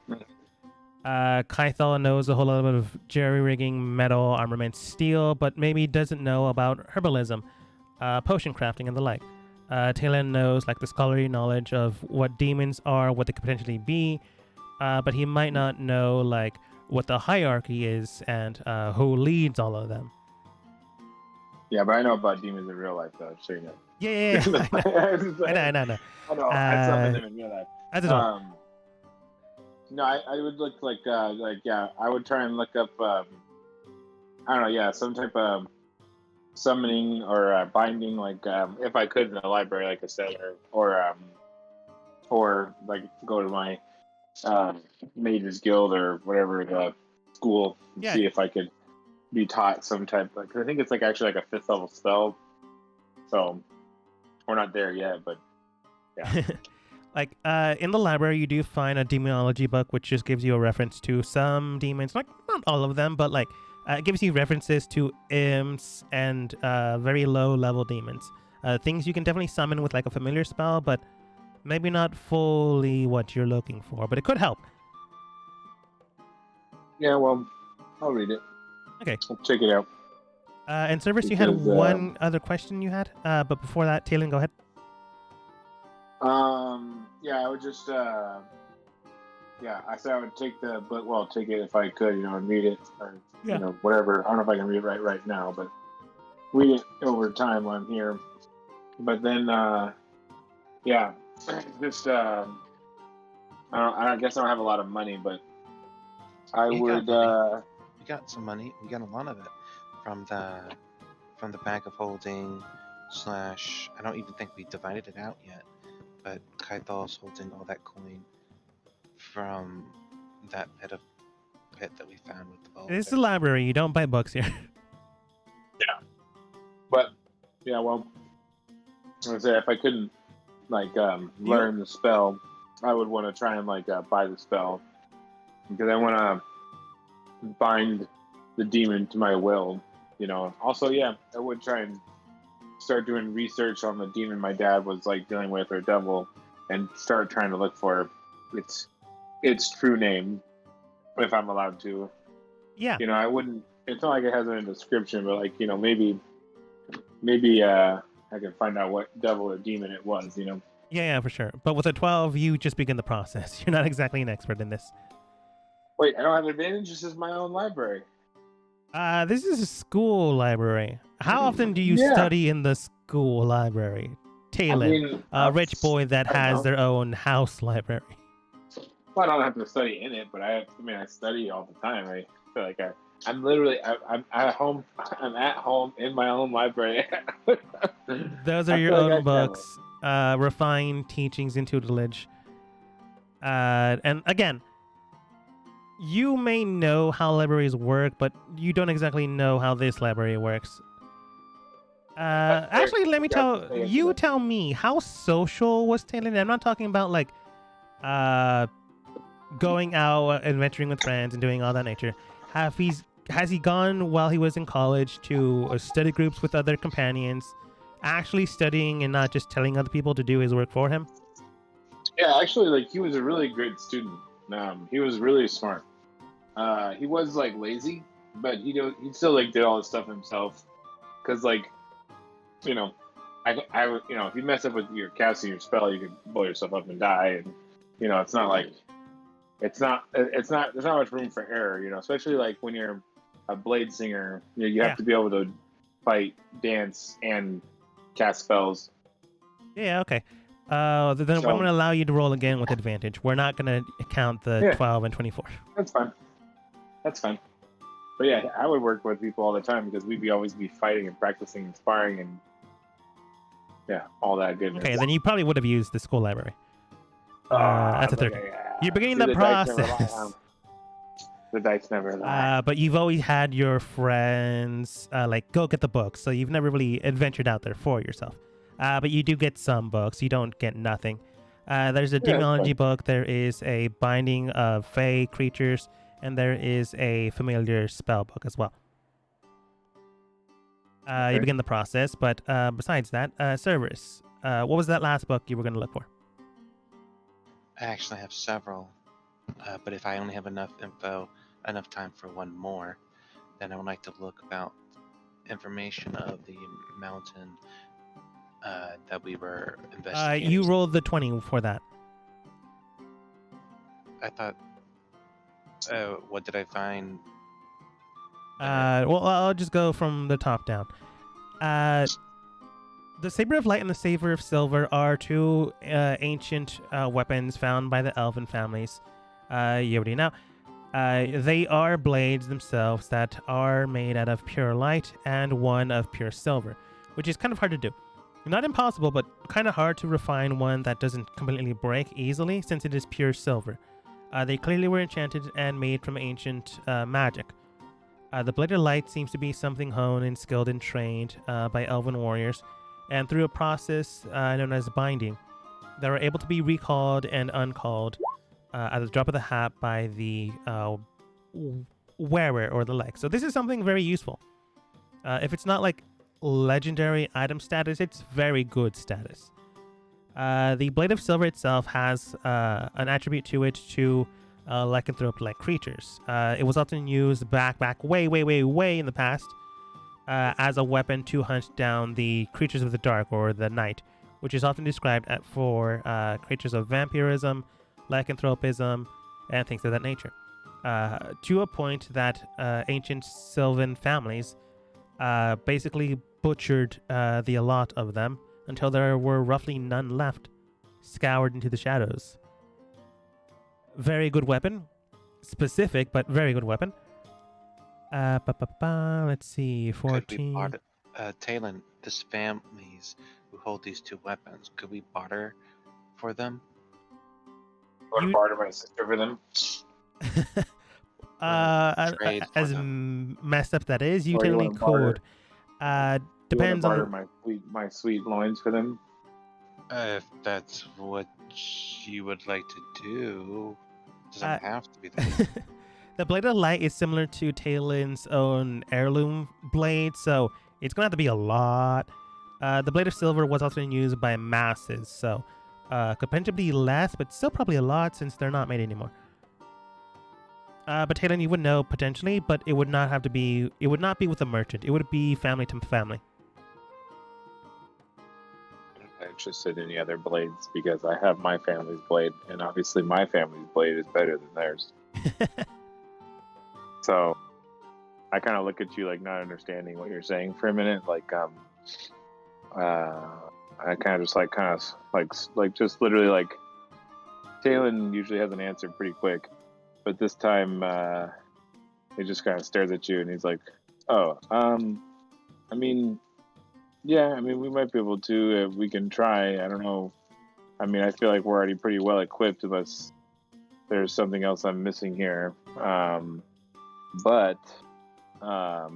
Kythal knows a whole lot of jerry rigging, metal, armament, steel, but maybe doesn't know about herbalism. potion crafting and the like. Talon knows like the scholarly knowledge of what demons are, what they could potentially be, but he might not know like what the hierarchy is and who leads all of them. Yeah, but I know about demons in real life, though. So you know. Yeah. I know. I know. I saw them in real life. I don't know. No, I would look I would try and look up I don't know, some type of summoning or binding, if I could in the library, like I said, or like go to my mages guild or whatever the school and see if I could be taught some type. Cause I think it's actually a 5th level spell, so we're not there yet, but yeah. In the library, you do find a demonology book, which just gives you a reference to some demons, not all of them, but it gives you references to imps and very low level demons. Things you can definitely summon with a familiar spell, but maybe not fully what you're looking for, but it could help. Yeah, well, I'll read it. Okay. I'll check it out. And Cerberus, you had one other question you had, but before that, Talon, go ahead. Yeah, I would just, I said I would take the book, take it if I could, and read it, or, whatever. I don't know if I can read it right now, but read it over time while I'm here. But then, just, I guess I don't have a lot of money, but I would, We got some money. We got a lot of it from the Bank of Holding / I don't even think we divided it out yet, but Kaithal's holding all that coin from that pit that we found with the ball. It's a library. You don't buy books here. Yeah. But, I would say if I couldn't, learn the spell, I would want to try and, buy the spell. Because I want to bind the demon to my will, Also, I would try and start doing research on the demon my dad was dealing with, or devil, and start trying to look for its true name, if I'm allowed to. Yeah. I wouldn't. It's not like it has a description, but maybe I can find out what devil or demon it was. Yeah, for sure. But with a 12, you just begin the process. You're not exactly an expert in this. Wait, I don't have advantage. This is my own library. This is a school library. How often do you study in the school library? Talon, a rich boy that has their own house library. Well, I don't have to study in it, but I study all the time. I feel like I'm literally, I'm at home. I'm at home in my own library. Those are your own books. Refined teachings in tutelage. And again, you may know how libraries work, but you don't exactly know how this library works. Actually, let me tell me, how social was Talon? I'm not talking about going out, adventuring with friends, and doing all that nature. Has he gone while he was in college to study groups with other companions, actually studying and not just telling other people to do his work for him? Yeah, actually, he was a really great student. He was really smart. He was lazy, but he still did all this stuff himself. Cause if you mess up with your casting your spell, you could blow yourself up and die. And it's not there's not much room for error. Especially when you're a blade singer, you have to be able to fight, dance, and cast spells. Yeah. Okay. Then I'm going to allow you to roll again with advantage. We're not going to count the 12 and 24. That's fine. But yeah, I would work with people all the time because we'd always be fighting and practicing and sparring and all that goodness. Okay, then you probably would have used the school library. That's a 13. You're beginning the process. The dice never lie. But you've always had your friends go get the books, so you've never really adventured out there for yourself. But you do get some books. You don't get nothing. There's a demonology book. There is a binding of fey creatures. And there is a familiar spell book as well. You begin the process, but besides that, Cerberus, what was that last book you were going to look for? I actually have several, but if I only have enough time for one more, then I would like to look about information of the mountain that we were investigating. You rolled the 20 for that. I thought. What did I find? Well, I'll just go from the top down. The Saber of Light and the Saber of Silver are two ancient weapons found by the elven families. You already know. They are blades themselves that are made out of pure light and one of pure silver, which is kind of hard to do. Not impossible, but kind of hard to refine one that doesn't completely break easily since it is pure silver. They clearly were enchanted and made from ancient magic. The Blade of Light seems to be something honed and skilled and trained by elven warriors, and through a process known as binding, they are able to be recalled and uncalled at the drop of the hat by the wearer or the leg. So this is something very useful. If it's not like legendary item status, it's very good status. The Blade of Silver itself has an attribute to it to lycanthrope-like creatures. It was often used back way in the past as a weapon to hunt down the creatures of the dark or the night, which is often described for creatures of vampirism, lycanthropism, and things of that nature. To a point that ancient Sylvan families basically butchered the lot of them until there were roughly none left, scoured into the shadows. Very good weapon. Specific, but very good weapon. Let's see, 14. Talon, this families who hold these two weapons, could we barter for them? Or barter my sister for them. Trade for As them. messed up that is, you Or you technically wanna barter- could. Depends barter on. my sweet loins for them. If that's what you would like to do, doesn't have to be that. The Blade of Light is similar to Talon's own heirloom blade, so it's gonna have to be a lot. The Blade of Silver was often used by masses, so could potentially be less, but still probably a lot since they're not made anymore. But Talon, you would know potentially, but it would not have to be. It would not be with a merchant. It would be family to family. I'm not interested in any other blades because I have my family's blade, and obviously my family's blade is better than theirs. So I kind of look at you like not understanding what you're saying for a minute. Like, I kind of just like just literally like Talon usually has an answer pretty quick, but this time he just kind of stares at you and he's like, "Oh, I mean, yeah, I mean we might be able to. We can try. I don't know. I mean, I feel like we're already pretty well equipped unless there's something else I'm missing here. But what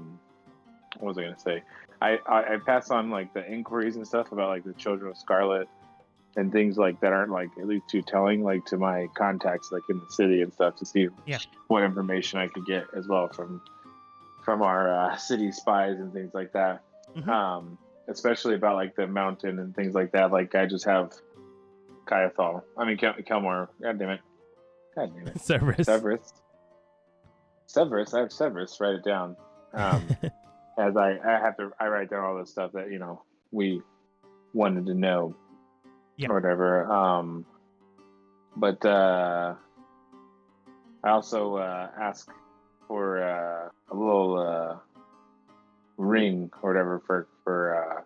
was I gonna say? I pass on like the inquiries and stuff about like the children of Scarlet and things like that aren't like at least too telling, like to my contacts like in the city and stuff to see what information I could get as well from our city spies and things like that. Mm-hmm. Especially about like the mountain and things like that. Like I just have Kelmore. God damn it. Cerberus. Severus. I have Severus. Write it down. As I write down all the stuff that we wanted to know, or whatever. But I also ask for a little ring or whatever for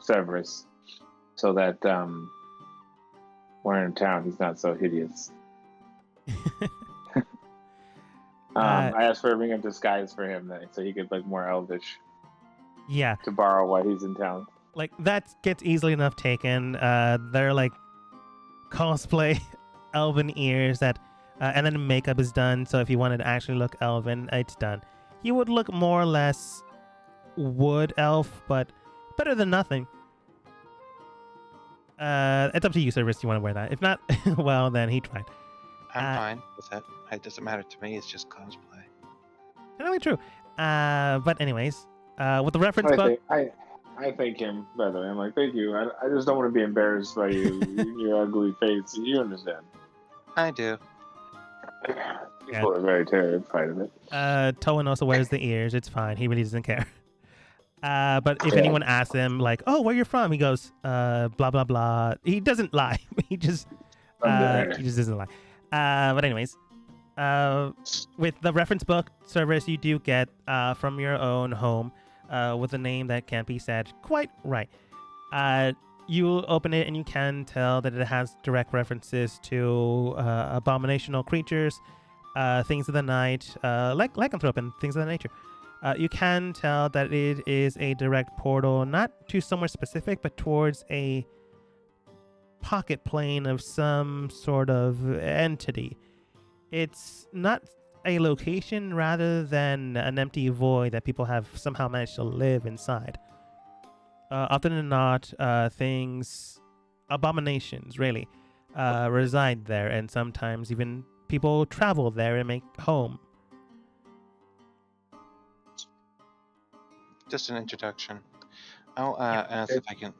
Severus, so that when in town he's not so hideous. I asked for a ring of disguise for him, so he could look more elvish. Yeah. To borrow while he's in town. Like that gets easily enough taken. They're like cosplay elven ears that, and then makeup is done. So if you wanted to actually look elven, it's done. He would look more or less wood elf, but better than nothing. It's up to you, Service. You want to wear that? If not, well, then he tried. I'm fine with that. It doesn't matter to me. It's just cosplay. Totally true. But anyways, with the reference book, I thank him. By the way, I'm like, thank you. I just don't want to be embarrassed by you, your ugly face. You understand? I do. People are very terrified of it. Towan also wears the ears. It's fine. He really doesn't care. But if Yeah. anyone asks him, like, "Oh, where you're from?" he goes, "Blah blah blah." He doesn't lie. From there. He just doesn't lie. But anyways, with the reference book service, you do get from your own home with a name that can't be said quite right. You open it and you can tell that it has direct references to abominational creatures, things of the night, like lycanthrope and things of that nature. You can tell that it is a direct portal, not to somewhere specific, but towards a pocket plane of some sort of entity. It's not a location rather than an empty void that people have somehow managed to live inside. Often than not, abominations really, reside there, and sometimes even people travel there and make home. Just an introduction. I'll ask if I can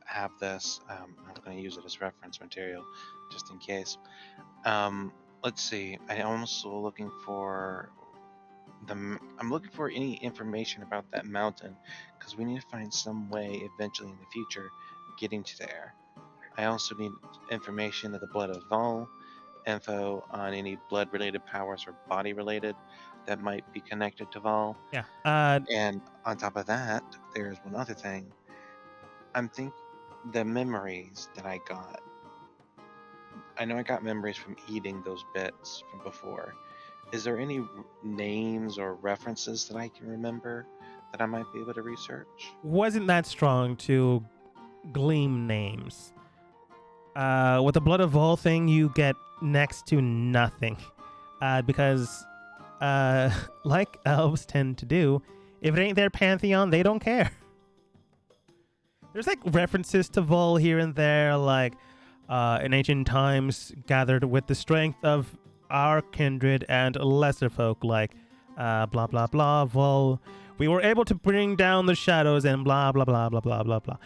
have this. I'm going to use it as reference material, just in case. Let's see. I'm also looking for I'm looking for any information about that mountain, because we need to find some way eventually in the future getting to there. I also need information of the blood of Vol, info on any blood-related powers or body-related that might be connected to Vol. Yeah. And on top of that, there's one other thing. I'm think the memories that I got. I know I got memories from eating those bits from before. Is there any names or references that I can remember that I might be able to research? Wasn't that strong to gleam names. With the blood of Vol thing, you get next to nothing. Because, like elves tend to do, if it ain't their pantheon, they don't care. There's like references to Vol here and there, like in ancient times, gathered with the strength of our kindred and lesser folk, like blah blah blah Vol. We were able to bring down the shadows and blah blah blah blah blah blah blah.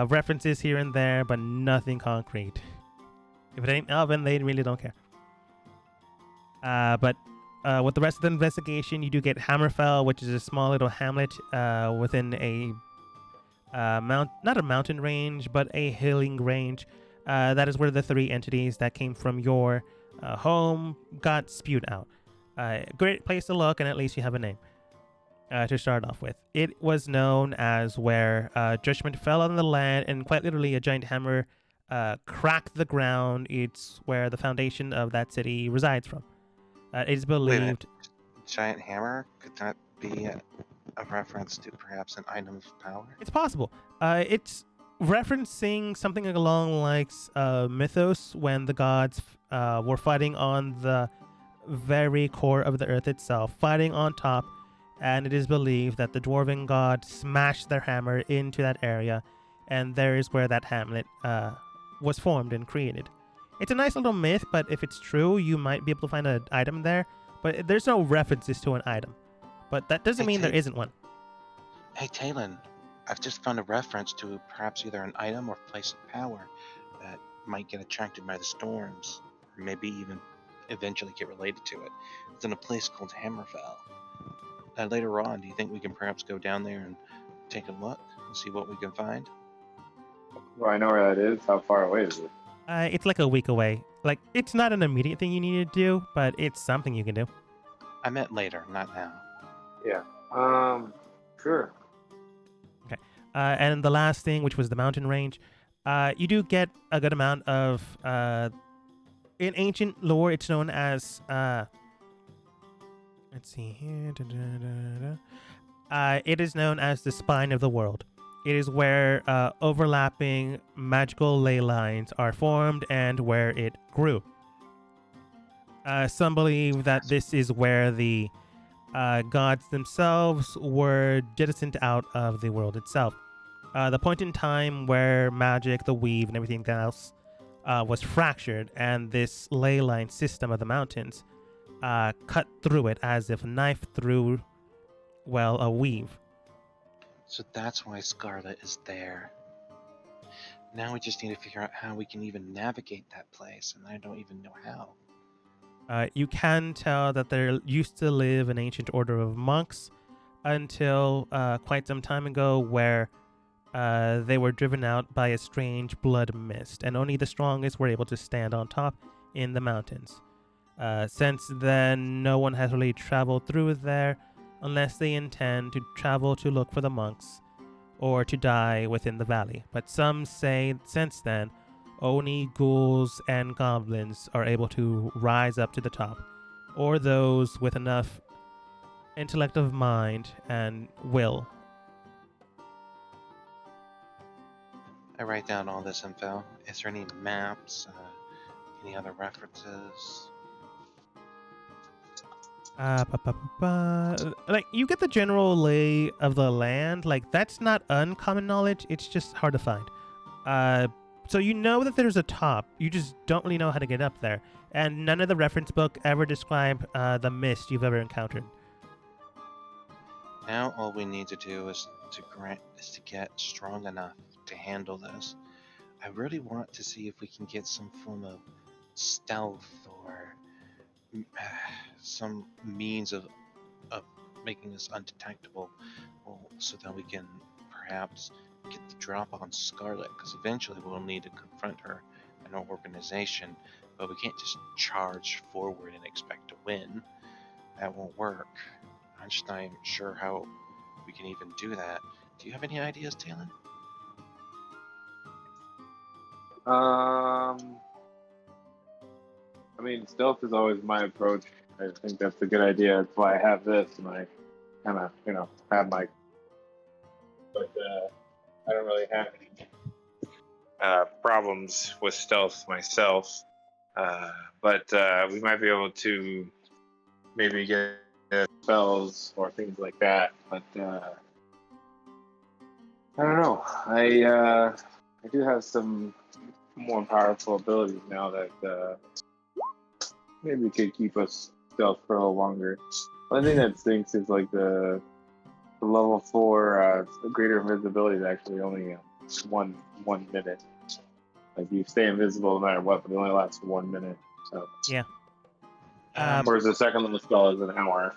References here and there, but nothing concrete. If it ain't Elven, they really don't care. But with the rest of the investigation, you do get Hammerfell, which is a small little hamlet within a not a mountain range, but a hilling range. That is where the three entities that came from your home got spewed out. Great place to look, and at least you have a name to start off with. It was known as where judgment fell on the land, and quite literally a giant hammer cracked the ground. It's where the foundation of that city resides from. It is believed... Giant hammer? Could that be a reference to perhaps an item of power? It's possible. It's referencing something along like mythos when the gods were fighting on the very core of the earth itself, fighting on top, and it is believed that the dwarven god smashed their hammer into that area, and there is where that hamlet was formed and created. It's a nice little myth, but if it's true, you might be able to find an item there, but there's no references to an item. But that doesn't mean there isn't one. Hey, Talon, I've just found a reference to perhaps either an item or place of power that might get attracted by the storms, or maybe even eventually get related to it. It's in a place called Hammerfell. Later on, do you think we can perhaps go down there and take a look and see what we can find? Well, I know where that is. How far away is it? It's like a week away. Like, it's not an immediate thing you need to do, but it's something you can do. I meant later, not now. Yeah. Sure. Okay. And the last thing, which was the mountain range, you do get a good amount of... in ancient lore, it's known as... let's see here. It is known as the spine of the world. It is where overlapping magical ley lines are formed and where it grew. Some believe that this is where the gods themselves were jettisoned out of the world itself. The point in time where magic, the weave, and everything else was fractured, and this ley line system of the mountains cut through it as if a knife through, well, a weave. So that's why Scarlet is there. Now we just need to figure out how we can even navigate that place, and I don't even know how. You can tell that there used to live an ancient order of monks until quite some time ago, where they were driven out by a strange blood mist, and only the strongest were able to stand on top in the mountains. Since then, no one has really traveled through there unless they intend to travel to look for the monks or to die within the valley. But some say since then, only ghouls and goblins are able to rise up to the top, or those with enough intellect of mind and will. I write down all this info. Is there any maps? Any other references? Like, you get the general lay of the land. Like, that's not uncommon knowledge. It's just hard to find. So you know that there's a top. You just don't really know how to get up there. And none of the reference book ever describe the mist you've ever encountered. Now all we need to do is to get strong enough to handle this. I really want to see if we can get some form of stealth or some means of making us undetectable, so that we can perhaps get the drop on Scarlet, because eventually we'll need to confront her and her organization, but we can't just charge forward and expect to win. That won't work. I'm just not even sure how we can even do that. Do you have any ideas, Talon? I mean, stealth is always my approach. I think that's a good idea. That's why I have this, and I kind of, have my. But I don't really have any problems with stealth myself. But we might be able to maybe get spells or things like that. But I don't know. I do have some more powerful abilities now that maybe could keep us stealth for a little longer. One thing that stinks is like the level 4 greater invisibility is actually only 1 minute. Like, you stay invisible no matter what, but it only lasts 1 minute. So Yeah. whereas the second level spell is an hour.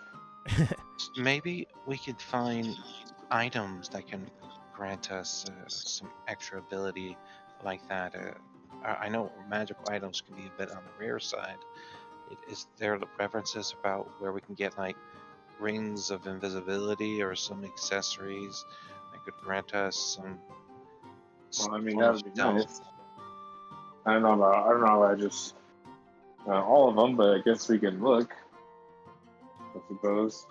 Maybe we could find items that can grant us some extra ability like that. I know magical items can be a bit on the rare side. Is there references about where we can get like rings of invisibility or some accessories that could grant us some? Well, I mean, that would be nice. I don't know about just all of them, but I guess we can look, I suppose.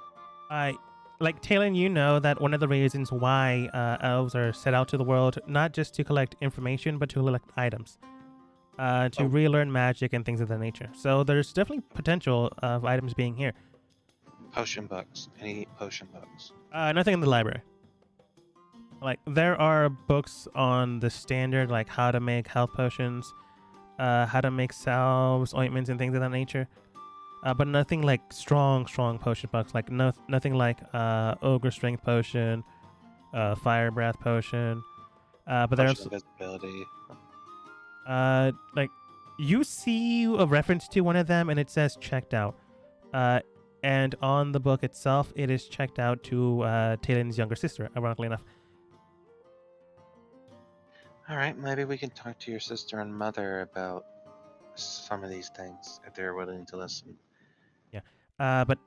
Like, Talon, you know that one of the reasons why elves are set out to the world, not just to collect information, but to collect items, to relearn magic and things of that nature. So there's definitely potential of items being here. Potion books. Any potion books? Nothing in the library. Like, there are books on the standard, like how to make health potions, how to make salves, ointments, and things of that nature. But nothing like strong potion books. Like nothing like ogre strength potion, fire breath potion. But there's invisibility. Like, you see a reference to one of them, and it says checked out. And on the book itself, it is checked out to Talon's younger sister, ironically enough. All right, maybe we can talk to your sister and mother about some of these things if they're willing to listen. Yeah. But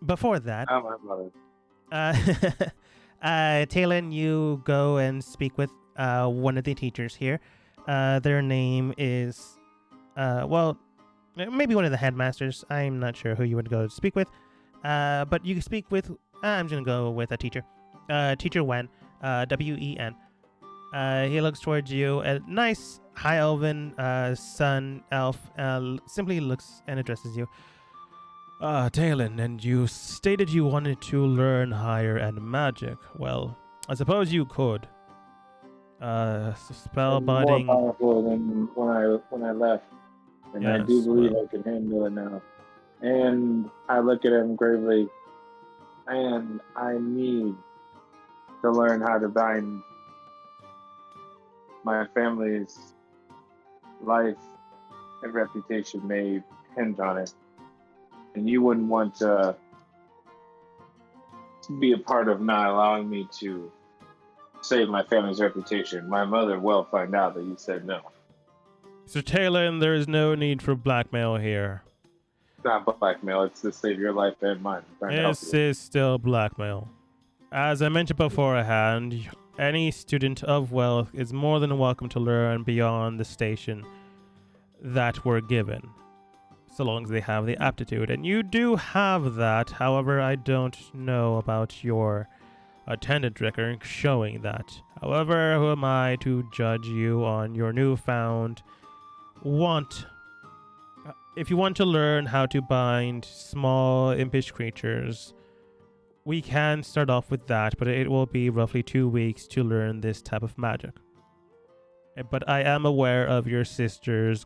before that, Oh, my mother. Talon, you go and speak with one of the teachers here. Their name is, well, maybe one of the headmasters. I'm not sure who you would go to speak with. But you can speak with, I'm just going to go with a teacher. Teacher Wen, W-E-N. He looks towards you. A nice high elven sun elf simply looks and addresses you. Talon, and you stated you wanted to learn higher end magic. Well, I suppose you could. Spellbinding. More powerful than when I left, and I do believe I can handle it now. And I look at him gravely, and I need to learn how to bind. My family's life and reputation may hinge on it. And you wouldn't want to be a part of not allowing me to save my family's reputation. My mother will find out that you said no. Mr. Talon, there is no need for blackmail here. It's not blackmail. It's to save your life and mine. I'm trying to help This you. is still blackmail. As I mentioned beforehand, any student of wealth is more than welcome to learn beyond the station that we're given, so long as they have the aptitude. And you do have that. However, I don't know about your attendance record showing that. However, who am I to judge you on your newfound want? If you want to learn how to bind small impish creatures, we can start off with that, but it will be roughly 2 weeks to learn this type of magic. But I am aware of your sister's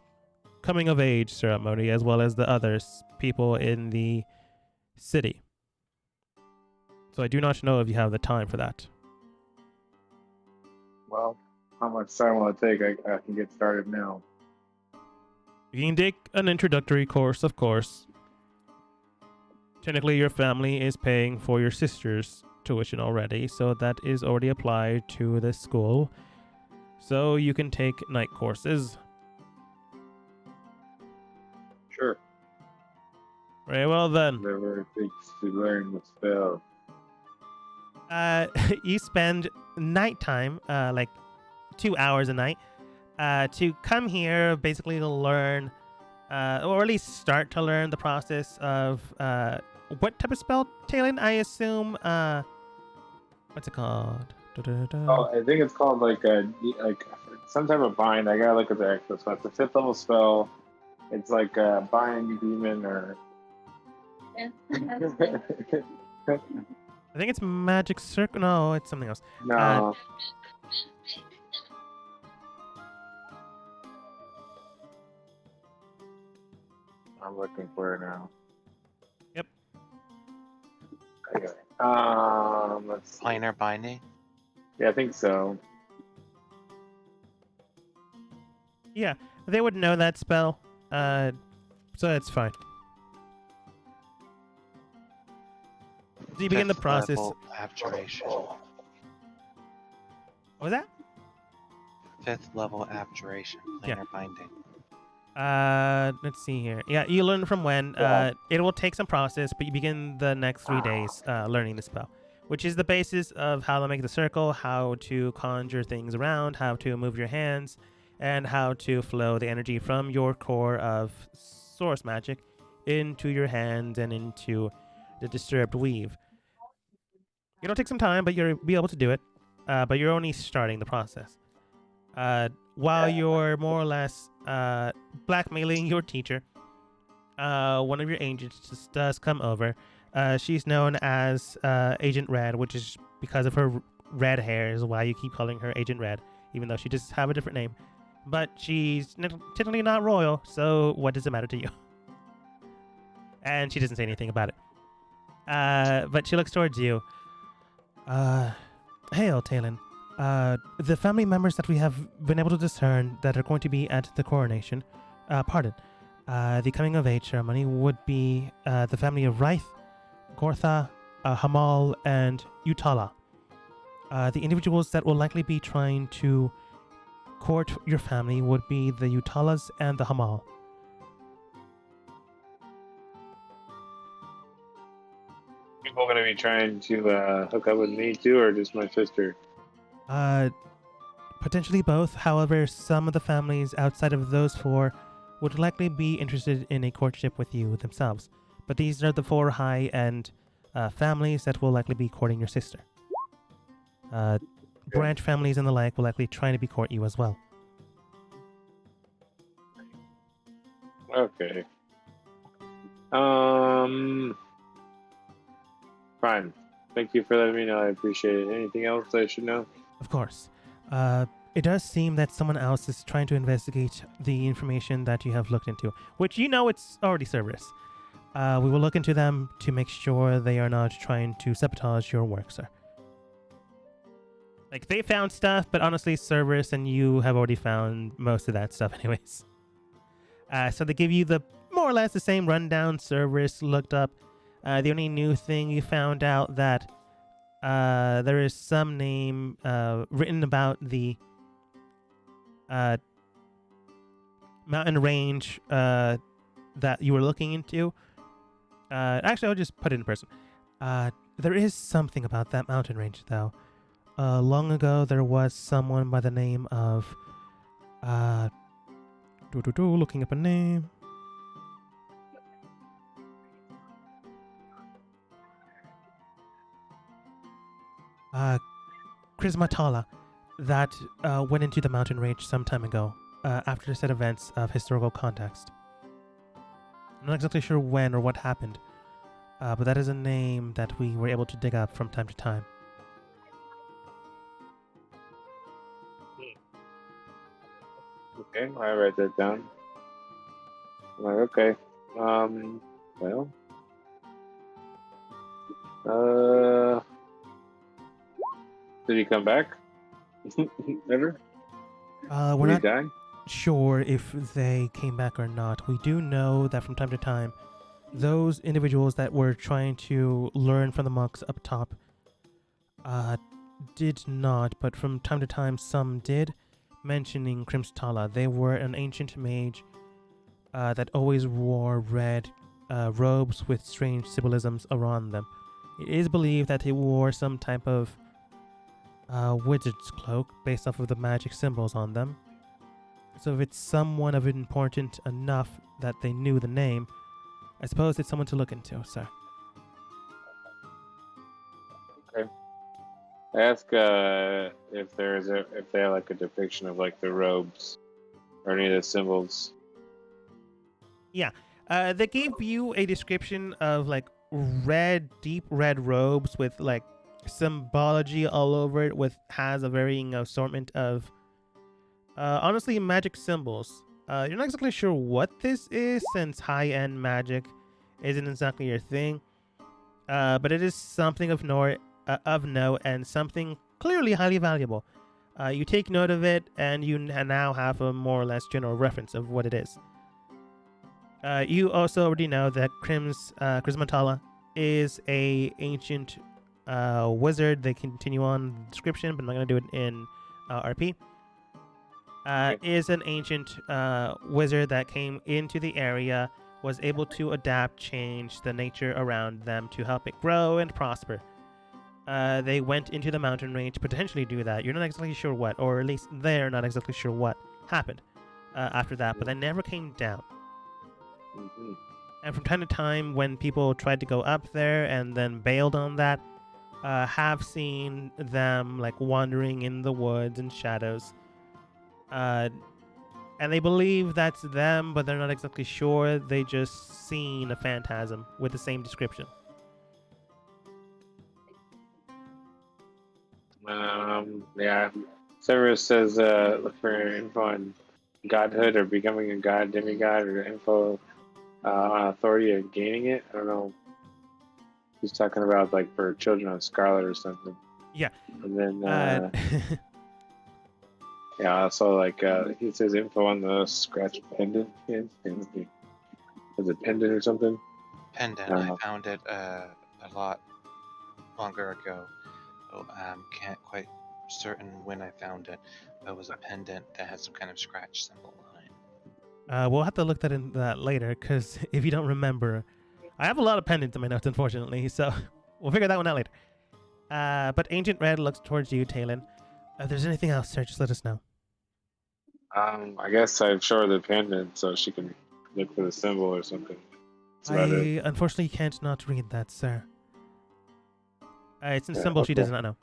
coming of age ceremony, as well as the other people in the city. So I do not know if you have the time for that. Well, how much time will it take? I can get started now. You can take an introductory course, of course. Technically, your family is paying for your sister's tuition already, so that is already applied to the school. So you can take night courses. Sure. Very well then. Whatever it takes to learn the spell. You spend nighttime, like 2 hours a night, to come here basically to learn, or at least start to learn the process of what type of spell, Talon? I assume. What's it called? Oh, I think it's called like some type of bind. I gotta look at the actual spell. It's a 5th level spell. It's like a bind demon or. I think it's magic circle. No, it's something else. No. I'm looking for it now. Yep. Okay. Let's see. Planar binding. Yeah, I think so. Yeah, they would know that spell. So that's fine. So you begin the Fifth process. level abjuration. What was that? 5th level abjuration. Yeah. Planar binding. Let's see here. Yeah, you learn from when. Yeah. It will take some process, but you begin the next 3 days learning the spell, which is the basis of how to make the circle, how to conjure things around, how to move your hands, and how to flow the energy from your core of source magic into your hands and into the disturbed weave. It'll take some time, but you'll be able to do it. But you're only starting the process. While you're more or less blackmailing your teacher, one of your agents just does come over. She's known as Agent Red, which is because of her red hair is why you keep calling her Agent Red, even though she does have a different name. But she's technically not royal, so what does it matter to you? And she doesn't say anything about it. But she looks towards you. Hail, Talon. The family members that we have been able to discern that are going to be at the coronation, the coming of age ceremony would be the family of Ryth, Gortha, Hamal, and Utala. The individuals that will likely be trying to court your family would be the Utalas and the Hamal. People gonna be trying to hook up with me too, or just my sister? Potentially both. However, some of the families outside of those 4 would likely be interested in a courtship with you themselves. But these are the 4 high-end families that will likely be courting your sister. Branch families and the like will likely try to be court you as well. Okay. Fine. Thank you for letting me know. I appreciate it. Anything else I should know? Of course. It does seem that someone else is trying to investigate the information that you have looked into, which you know it's already Cerberus. We will look into them to make sure they are not trying to sabotage your work, sir. Like, they found stuff, but honestly, Cerberus and you have already found most of that stuff anyways. So they give you the more or less the same rundown Cerberus looked up. The only new thing you found out that there is some name written about the mountain range that you were looking into. Actually, I'll just put it in person. There is something about that mountain range, though. Long ago, there was someone by the name of looking up a name. Chrismatala that went into the mountain range some time ago after said events of historical context. I'm not exactly sure when or what happened, but that is a name that we were able to dig up from time to time. Okay, I write that down. I'm like, okay. Well. Did he come back? Ever? We're Did not he die? sure if they came back or not. We do know that from time to time, those individuals that were trying to learn from the monks up top did not, but from time to time some did, mentioning Crimstala. They were an ancient mage that always wore red robes with strange symbolisms around them. It is believed that they wore some type of wizard's cloak based off of the magic symbols on them. So if it's someone of important enough that they knew the name, I suppose it's someone to look into, sir. Okay. I ask if they have like a depiction of like the robes or any of the symbols. Yeah, they gave you a description of like deep red robes with like symbology all over it, has a varying assortment of honestly magic symbols. You're not exactly sure what this is since high-end magic isn't exactly your thing, but it is something of note, and something clearly highly valuable. You take note of it, and you now have a more or less general reference of what it is. You also already know that Chrismatala is a ancient wizard. They continue on the description, but I'm not going to do it in RP. Is an ancient wizard that came into the area, was able to adapt, change the nature around them to help it grow and prosper. They went into the mountain range to potentially do that. You're not exactly sure what, or at least they're not exactly sure what happened after that, but they never came down. Mm-hmm. And from time to time, when people tried to go up there and then bailed on that, have seen them like wandering in the woods and shadows. And they believe that's them, but they're not exactly sure. They just seen a phantasm with the same description. Yeah. Saber says look for info on godhood or becoming a god, demigod, or info on authority of gaining it. I don't know. He's talking about like for children of Scarlet or something. Yeah. And then yeah, also like he says info on the scratch pendant. Is it pendant or something? Pendant. I found it a lot longer ago. Oh, can't quite certain when I found it. But it was a pendant that has some kind of scratch symbol on it. We'll have to look into that later, because if you don't remember, I have a lot of pendants in my notes, unfortunately, so we'll figure that one out later. But Ancient Red looks towards you, Talon. If there's anything else, sir, just let us know. I guess I'd show her the pendant so she can look for the symbol or something. I unfortunately can't not read that, sir. It's a symbol she does not know.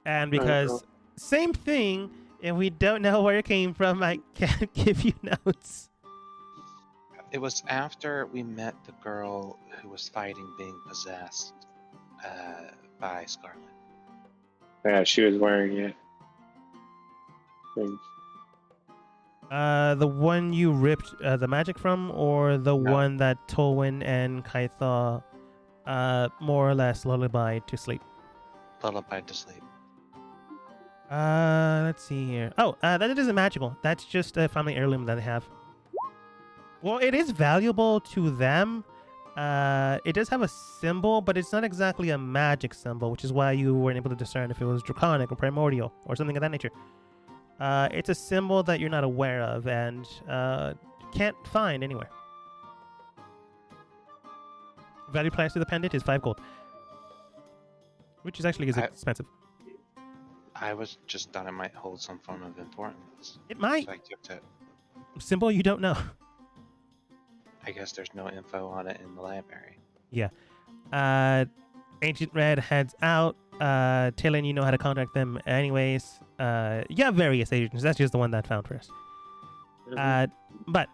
And because, same thing, if we don't know where it came from, I can't give you notes. It was after we met the girl who was fighting being possessed by Scarlet. Yeah, she was wearing it. The one you ripped the magic from, or the one that Tolwyn and Kaitha more or less lullabied to sleep? Lullabied to sleep. Let's see here. Oh, that isn't magical. That's just a family heirloom that they have. Well, it is valuable to them, It does have a symbol, but it's not exactly a magic symbol, which is why you weren't able to discern if it was draconic or primordial or something of that nature. It's a symbol that you're not aware of and can't find anywhere. Value price of the pendant is 5 gold, which is actually expensive. I was just thought it might hold some form of importance. It might. So I kept it. Symbol you don't know. I guess there's no info on it in the library. Yeah. Ancient Red heads out. Talon, you know how to contact them anyways. You have various agents. That's just the one that found first. But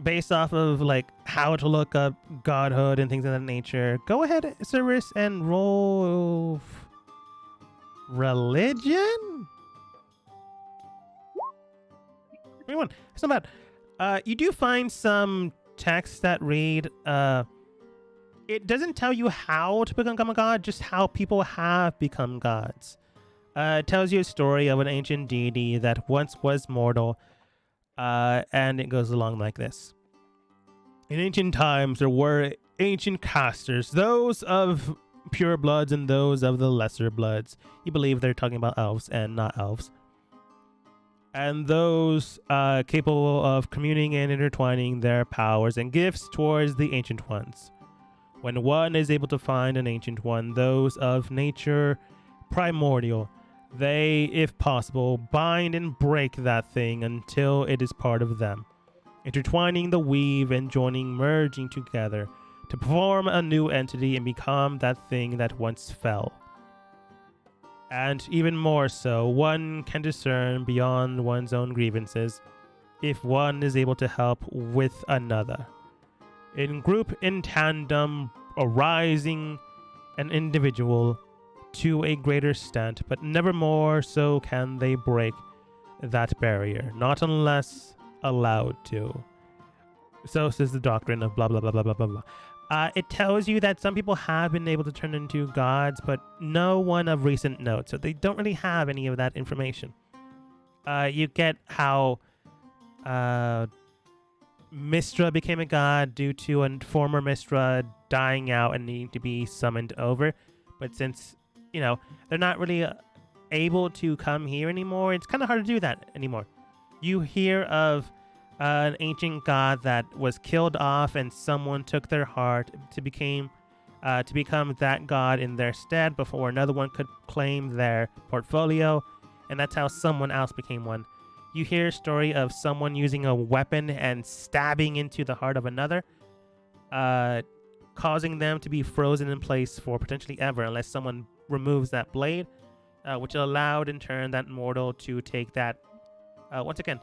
based off of like how to look up godhood and things of that nature, go ahead, Cerberus, and roll religion. 21. It's not bad. You do find some texts that read. It doesn't tell you how to become a god, just how people have become gods. It tells you a story of an ancient deity that once was mortal, and it goes along like this. In ancient times, there were ancient casters, those of pure bloods and those of the lesser bloods. You believe they're talking about elves and not elves. And those capable of communing and intertwining their powers and gifts towards the ancient ones. When one is able to find an ancient one, those of nature primordial, they, if possible, bind and break that thing until it is part of them, intertwining the weave and joining, merging together to form a new entity and become that thing that once fell. And even more so, one can discern beyond one's own grievances if one is able to help with another. In group, in tandem, arising an individual to a greater extent, but never more so can they break that barrier, not unless allowed to. So says the doctrine of blah, blah, blah, blah, blah, blah, blah. It tells you that some people have been able to turn into gods, but no one of recent note, so they don't really have any of that information. You get how Mistra became a god due to a former Mistra dying out and needing to be summoned over. But since, they're not really able to come here anymore, it's kind of hard to do that anymore. You hear of an ancient god that was killed off and someone took their heart to become that god in their stead before another one could claim their portfolio, and that's how someone else became one. You hear a story of someone using a weapon and stabbing into the heart of another, causing them to be frozen in place for potentially ever unless someone removes that blade, which allowed in turn that mortal to take that, once again,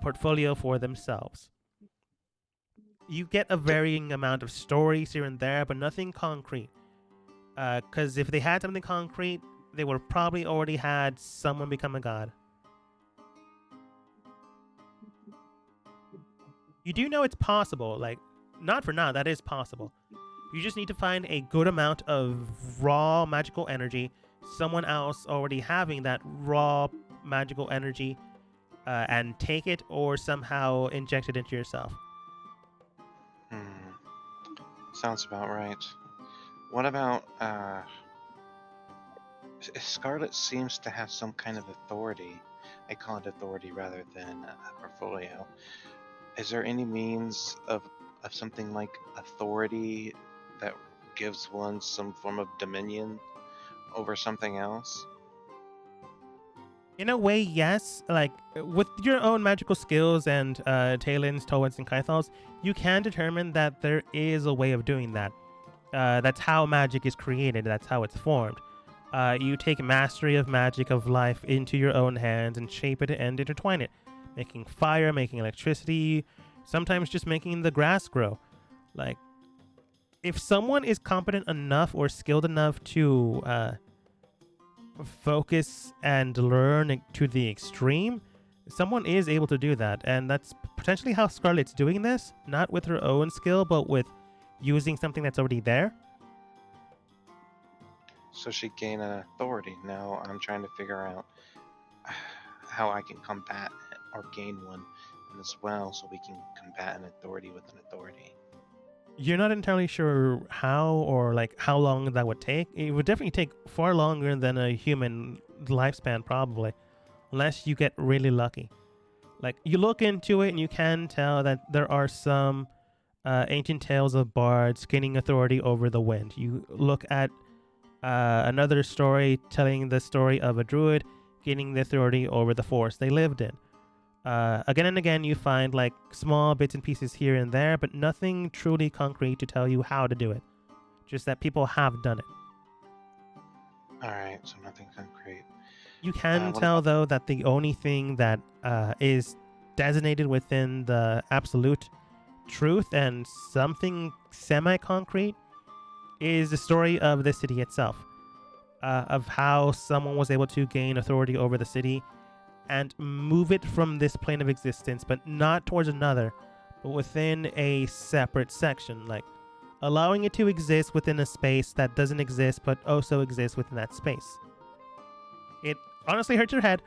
portfolio for themselves. You get a varying amount of stories here and there, but nothing concrete. Because if they had something concrete, they would have probably already had someone become a god. You do know it's possible, not for now, that is possible. You just need to find a good amount of raw magical energy, someone else already having that raw magical energy, and take it or somehow inject it into yourself. Sounds about right. What about, Scarlet seems to have some kind of authority. I call it authority rather than a portfolio. Is there any means of something like authority that gives one some form of dominion over something else? In a way, yes. With your own magical skills and Talon's, Toad's, and Kythal's, you can determine that there is a way of doing that. That's how magic is created. That's how it's formed. You take mastery of magic of life into your own hands and shape it and intertwine it. Making fire, making electricity, sometimes just making the grass grow. If someone is competent enough or skilled enough to focus and learn to the extreme, someone is able to do that. And that's potentially how Scarlet's doing this, not with her own skill, but with using something that's already there. So she gained an authority. Now I'm trying to figure out how I can combat or gain one as well, so we can combat an authority with an authority. You're not entirely sure how or like how long that would take. It would definitely take far longer than a human lifespan, probably, unless you get really lucky. Like you look into it and you can tell that there are some ancient tales of bards gaining authority over the wind. You look at another story telling the story of a druid gaining the authority over the forest they lived in. Again and again, you find like small bits and pieces here and there, but nothing truly concrete to tell you how to do it. Just that people have done it. Alright, so nothing concrete. You can What tell, about- though, that the only thing that is designated within the absolute truth and something semi-concrete is the story of the city itself, of how someone was able to gain authority over the city and move it from this plane of existence, but not towards another, but within a separate section, like allowing it to exist within a space that doesn't exist, but also exists within that space. It honestly hurts your head,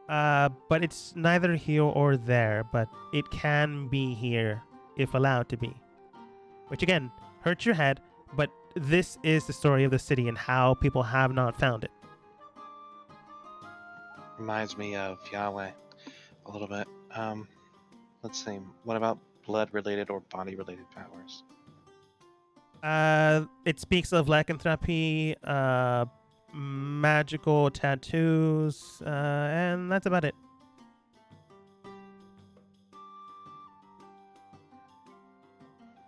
but it's neither here or there, but it can be here if allowed to be. Which again, hurts your head, but this is the story of the city and how people have not found it. Reminds me of Yahweh a little bit. Let's see. What about blood-related or body-related powers? It speaks of lycanthropy, magical tattoos, and that's about it.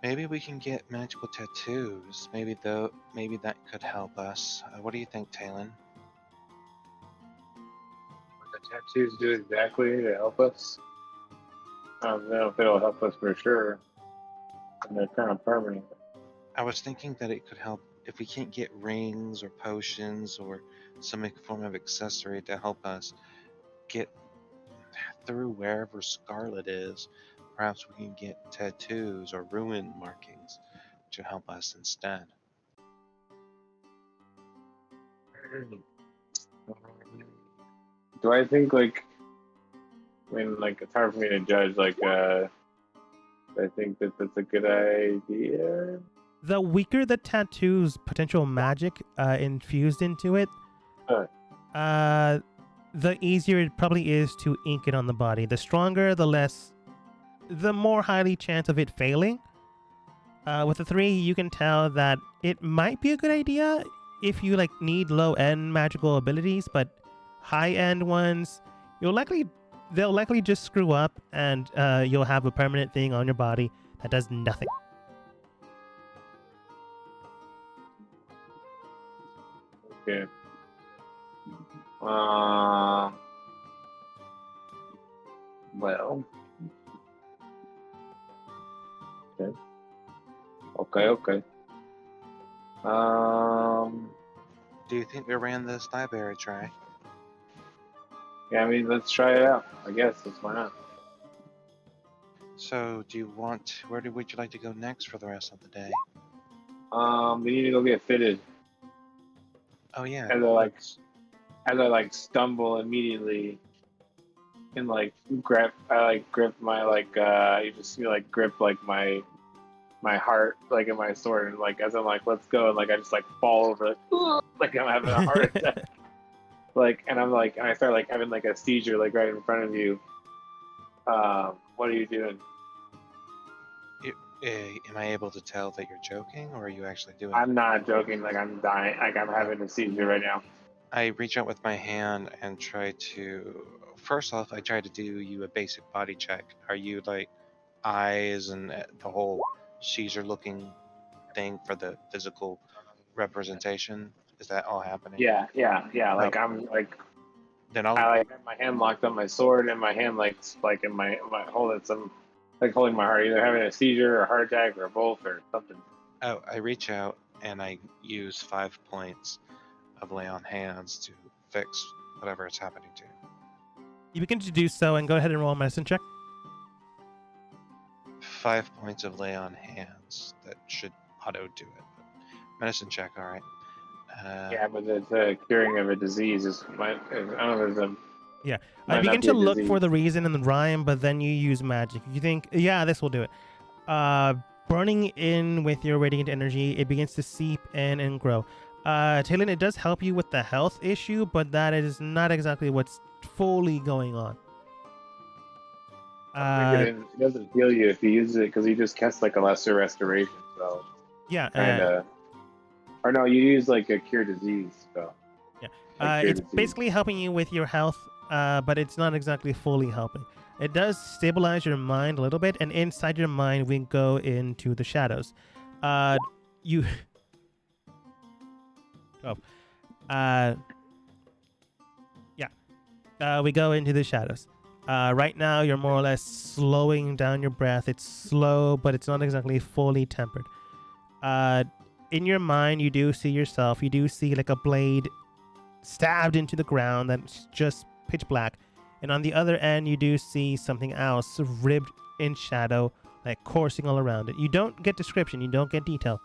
Maybe we can get magical tattoos. Maybe that could help us. What do you think, Talon? What the tattoos do exactly to help us? I don't know if it'll help us for sure. And they're kind of permanent. I was thinking that it could help if we can't get rings or potions or some form of accessory to help us get through wherever Scarlet is. Perhaps we can get tattoos or ruin markings to help us instead. Do I think like? I mean, like it's hard for me to judge. Like, I think that that's a good idea. The weaker the tattoo's potential magic infused into it, the easier it probably is to ink it on the body. The stronger, the more highly chance of it failing. With the 3, you can tell that it might be a good idea if you like need low-end magical abilities, but high-end ones, they'll likely just screw up, and you'll have a permanent thing on your body that does nothing. Okay. Well. Okay. Do you think we ran this library try? Yeah, I mean, let's try it out. I guess why not? So, where would you like to go next for the rest of the day? We need to go get fitted. Oh yeah. As I like stumble immediately and like grip my you just see like grip like my heart like in my sword, and like as I'm like let's go, and like I just like fall over like I'm having a heart attack. Like, and I'm like, and I start like having like a seizure like right in front of you. What are you doing? Am I able to tell that you're joking, or are you actually doing I'm not joking. Like I'm dying. Like I'm having a seizure right now. I reach out with my hand and try to. First off, I try to do you a basic body check. Are you like eyes and the whole Caesar-looking thing for the physical representation? Is that all happening? Yeah. Like I'm like. Then I like have my hand locked on my sword, and my hand like in my holding my heart, either having a seizure or a heart attack or both or something. Oh, I reach out and I use 5 points of lay on hands to fix whatever it's happening to. You begin to do so, and go ahead and roll a medicine check. 5 points of lay on hands. That should auto do it. Medicine check, all right. Yeah, but the curing of a disease is I don't know. There's Yeah, I begin to look for the reason in the rhyme, but then you use magic. You think, yeah, this will do it. burning in with your radiant energy. It begins to seep in and grow. Talon, it does help you with the health issue, but that is not exactly what's fully going on. I think it doesn't heal you if you use it because you just cast like a lesser restoration. So Yeah. kind of. Or no, you use like a cure disease spell. Yeah. Like cure It's disease. basically helping you with your health, but it's not exactly fully helping. It does stabilize your mind a little bit, and inside your mind, we go into the shadows. You. Oh. We go into the shadows. Right now, you're more or less slowing down your breath. It's slow, but it's not exactly fully tempered. In your mind, you do see yourself. You do see like a blade stabbed into the ground that's just pitch black. And on the other end, you do see something else ribbed in shadow, like coursing all around it. You don't get description. You don't get detail.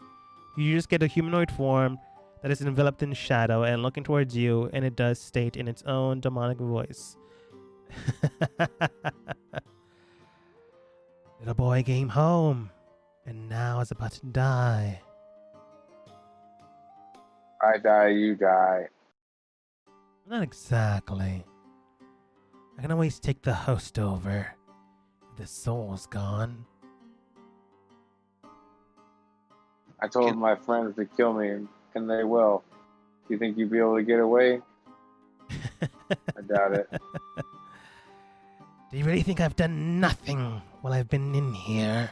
You just get a humanoid form that is enveloped in shadow and looking towards you, and it does state in its own demonic voice. Little boy came home, and now is about to die. I die, you die. Not exactly. I can always take the host over if the soul's gone. I told my friends to kill me, and they will. Do you think you'd be able to get away? I doubt it. Do you really think I've done nothing while I've been in here?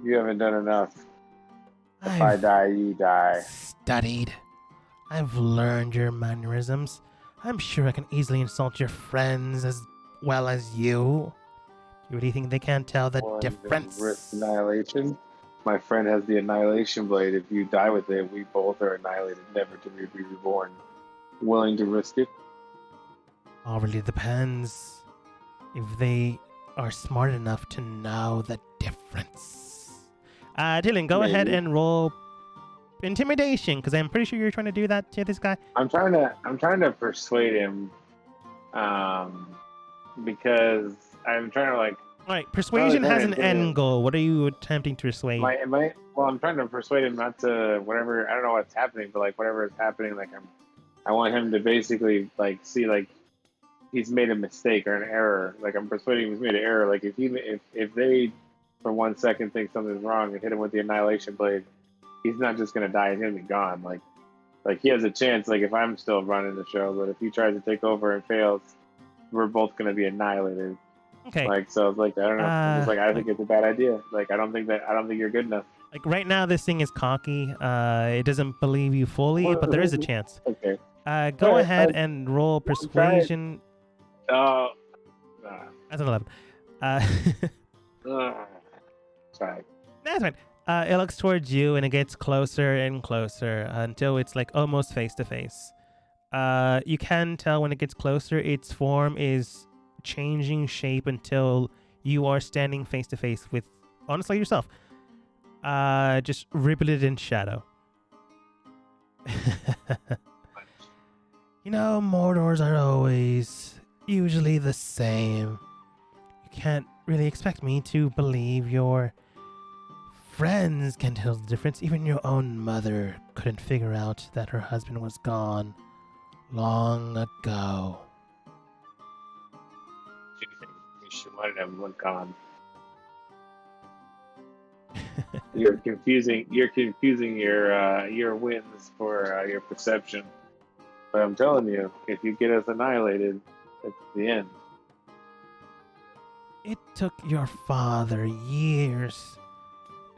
You haven't done enough. If I die, you die. Studied. I've learned your mannerisms. I'm sure I can easily insult your friends as well as you. Do you really think they can't tell the difference? Risk annihilation. My friend has the annihilation blade. If you die with it, we both are annihilated, never to be reborn. Willing to risk it? All really depends. If they are smart enough to know the difference. Dylan, go ahead and roll intimidation, because I'm pretty sure you're trying to do that to this guy. I'm trying to persuade him, because I'm trying to like. All right, persuasion has an end goal. What are you attempting to persuade? Well, I'm trying to persuade him not to whatever. I don't know what's happening, but like whatever is happening, like I want him to basically like see like he's made a mistake or an error. Like I'm persuading him he's made an error. Like if they for 1 second think something's wrong and hit him with the annihilation blade, he's not just gonna die. He's gonna be gone. Like he has a chance. Like if I'm still running the show, but if he tries to take over and fails, we're both gonna be annihilated. Okay. Like so, it's like I don't know. It's like I think it's a bad idea. Like I don't think you're good enough. Like right now, this thing is cocky. It doesn't believe you fully, but there is a chance. Okay. Go ahead and roll persuasion. Oh. That's an 11. Sorry. That's fine. It looks towards you and it gets closer and closer until it's like almost face to face. You can tell when it gets closer, its form is changing shape until you are standing face to face with, honestly, yourself. Just ribboned in shadow. You know, Mordors are always usually the same. You can't really expect me to believe your friends can tell the difference. Even your own mother couldn't figure out that her husband was gone long ago. She wanted him gone. You're confusing your wins for your perception. But I'm telling you, if you get us annihilated, it's the end. It took your father years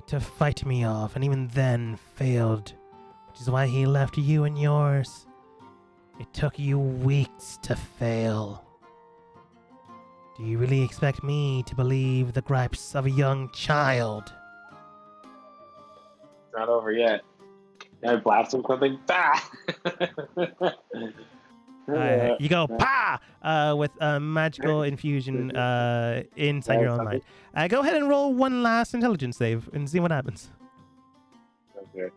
to fight me off, and even then failed, which is why he left you and yours. It took you weeks to fail. Do you really expect me to believe the gripes of a young child? It's not over yet. I blast him something. Ah! You go pa with a magical infusion inside your own mind. Go ahead and roll one last intelligence save and see what happens. Okay.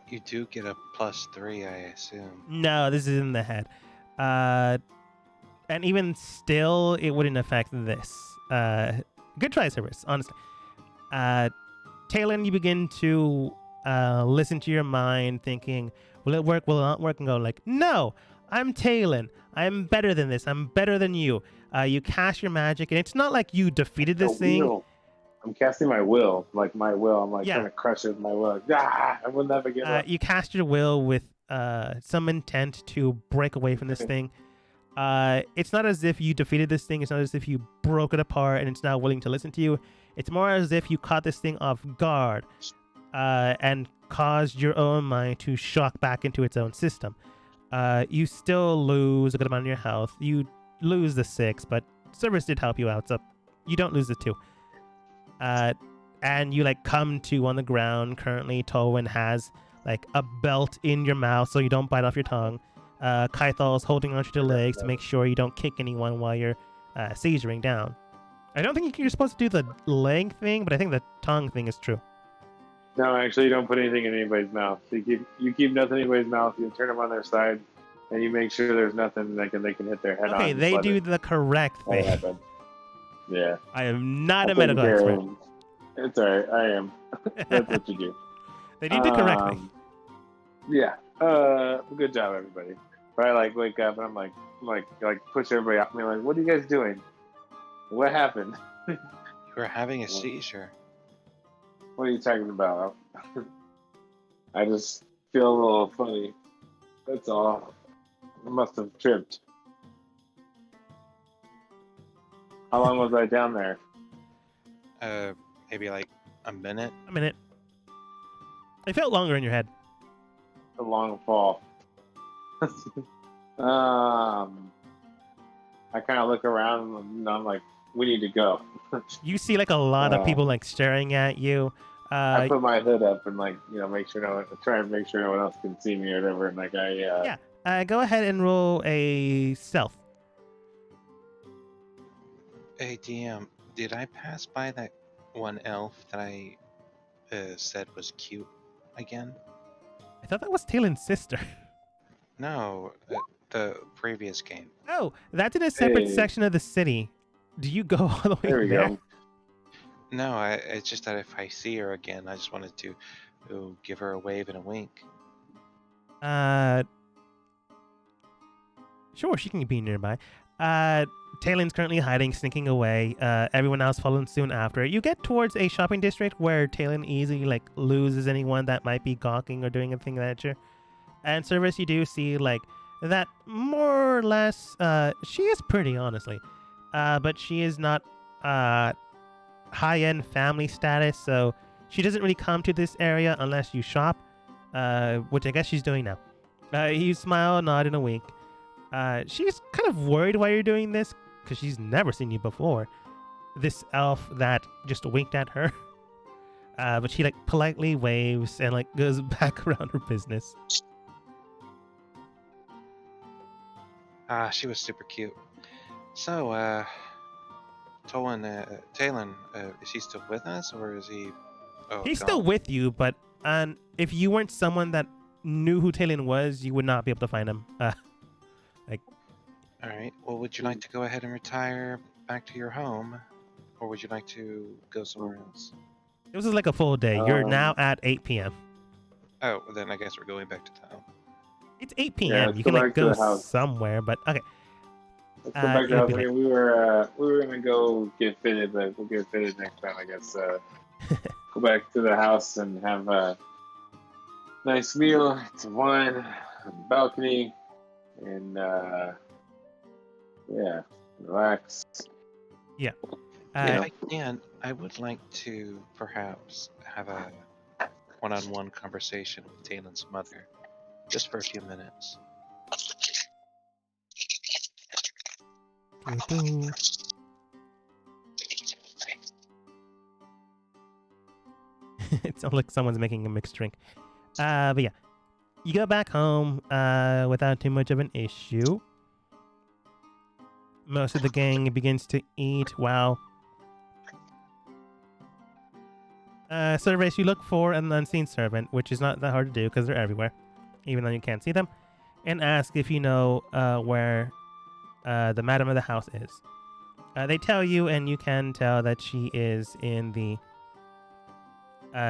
You do get a +3, I assume. No, this is in the head. And even still, it wouldn't affect this. Good try, Cerberus, honestly. Talon, you begin to listen to your mind, thinking, will it work, will it not work? And go like, no, I'm Talon. I'm better than this. I'm better than you. You cast your magic, and it's not like you defeated this thing. Will. I'm casting my will. Like my will. I'm like Yeah. trying to crush it with my will. I will never give up. You cast your will with some intent to break away from this thing. It's not as if you defeated this thing. It's not as if you broke it apart and it's now willing to listen to you. It's more as if you caught this thing off guard and caused your own mind to shock back into its own system. You still lose a good amount of your health. You lose the 6, but Cerberus did help you out, so you don't lose the 2. And you like come to on the ground. Currently, Tolwyn has like a belt in your mouth so you don't bite off your tongue. Kythal's holding onto your legs to make sure you don't kick anyone while you're seizuring down. I don't think you're supposed to do the leg thing, but I think the tongue thing is true. No, actually, you don't put anything in anybody's mouth. You keep nothing in anybody's mouth. You turn them on their side, and you make sure there's nothing they can hit their head on. Okay, they do the correct thing. Yeah. I am not a medical expert. It's alright. I am. That's what you do. They do the correct thing. Yeah. Good job, everybody. But I like wake up and I'm like push everybody off me. Like, what are you guys doing? What happened? You were having a seizure. What are you talking about? I just feel a little funny. That's all. I must have tripped. How long was I down there? Maybe like a minute. A minute. It felt longer in your head. A long fall. I kind of look around and I'm like, we need to go. You see like a lot of people like staring at you. I put my hood up and like, make sure try and make sure no one else can see me or whatever. And like go ahead and roll a stealth. Hey DM, did I pass by that one elf that I said was cute again? I thought that was Talon's sister. No, the previous game. Oh, that's in a separate section of the city. Do you go all the way there? We go. No, it's just that if I see her again, I just wanted to give her a wave and a wink. Sure, she can be nearby. Talon's currently hiding, sneaking away. Everyone else following soon after. You get towards a shopping district where Talon easily like loses anyone that might be gawking or doing anything of that nature. And Cerberus, you do see like that more or less. She is pretty, honestly, but she is not high-end family status, so she doesn't really come to this area unless you shop, which I guess she's doing now. You smile, nod, and a wink. She's kind of worried why you're doing this, because she's never seen you before. This elf that just winked at her. But she like politely waves and like goes back around her business. She was super cute. So, Talon, is he still with us, or is he... Oh, He's gone? still with you, but if you weren't someone that knew who Talon was, you would not be able to find him. Alright, well, would you like to go ahead and retire back to your home, or would you like to go somewhere else? This is like a full day. You're now at 8 p.m. Oh, well, then I guess we're going back to town. It's 8 p.m. Yeah, You can like go somewhere, but okay. Let's go back to house. We were gonna go get fitted, but we'll get fitted next time, I guess. Go back to the house and have a nice meal, some wine on the balcony, and relax. Yeah. If I can, I would like to perhaps have a one-on-one conversation with Talon's mother, just for a few minutes. It sounds like someone's making a mixed drink. But yeah, you go back home without too much of an issue. Most of the gang begins to eat while Cerberus, you look for an unseen servant, which is not that hard to do because they're everywhere, even though you can't see them, and ask if you know where the madam of the house is. They tell you, and you can tell that she is in the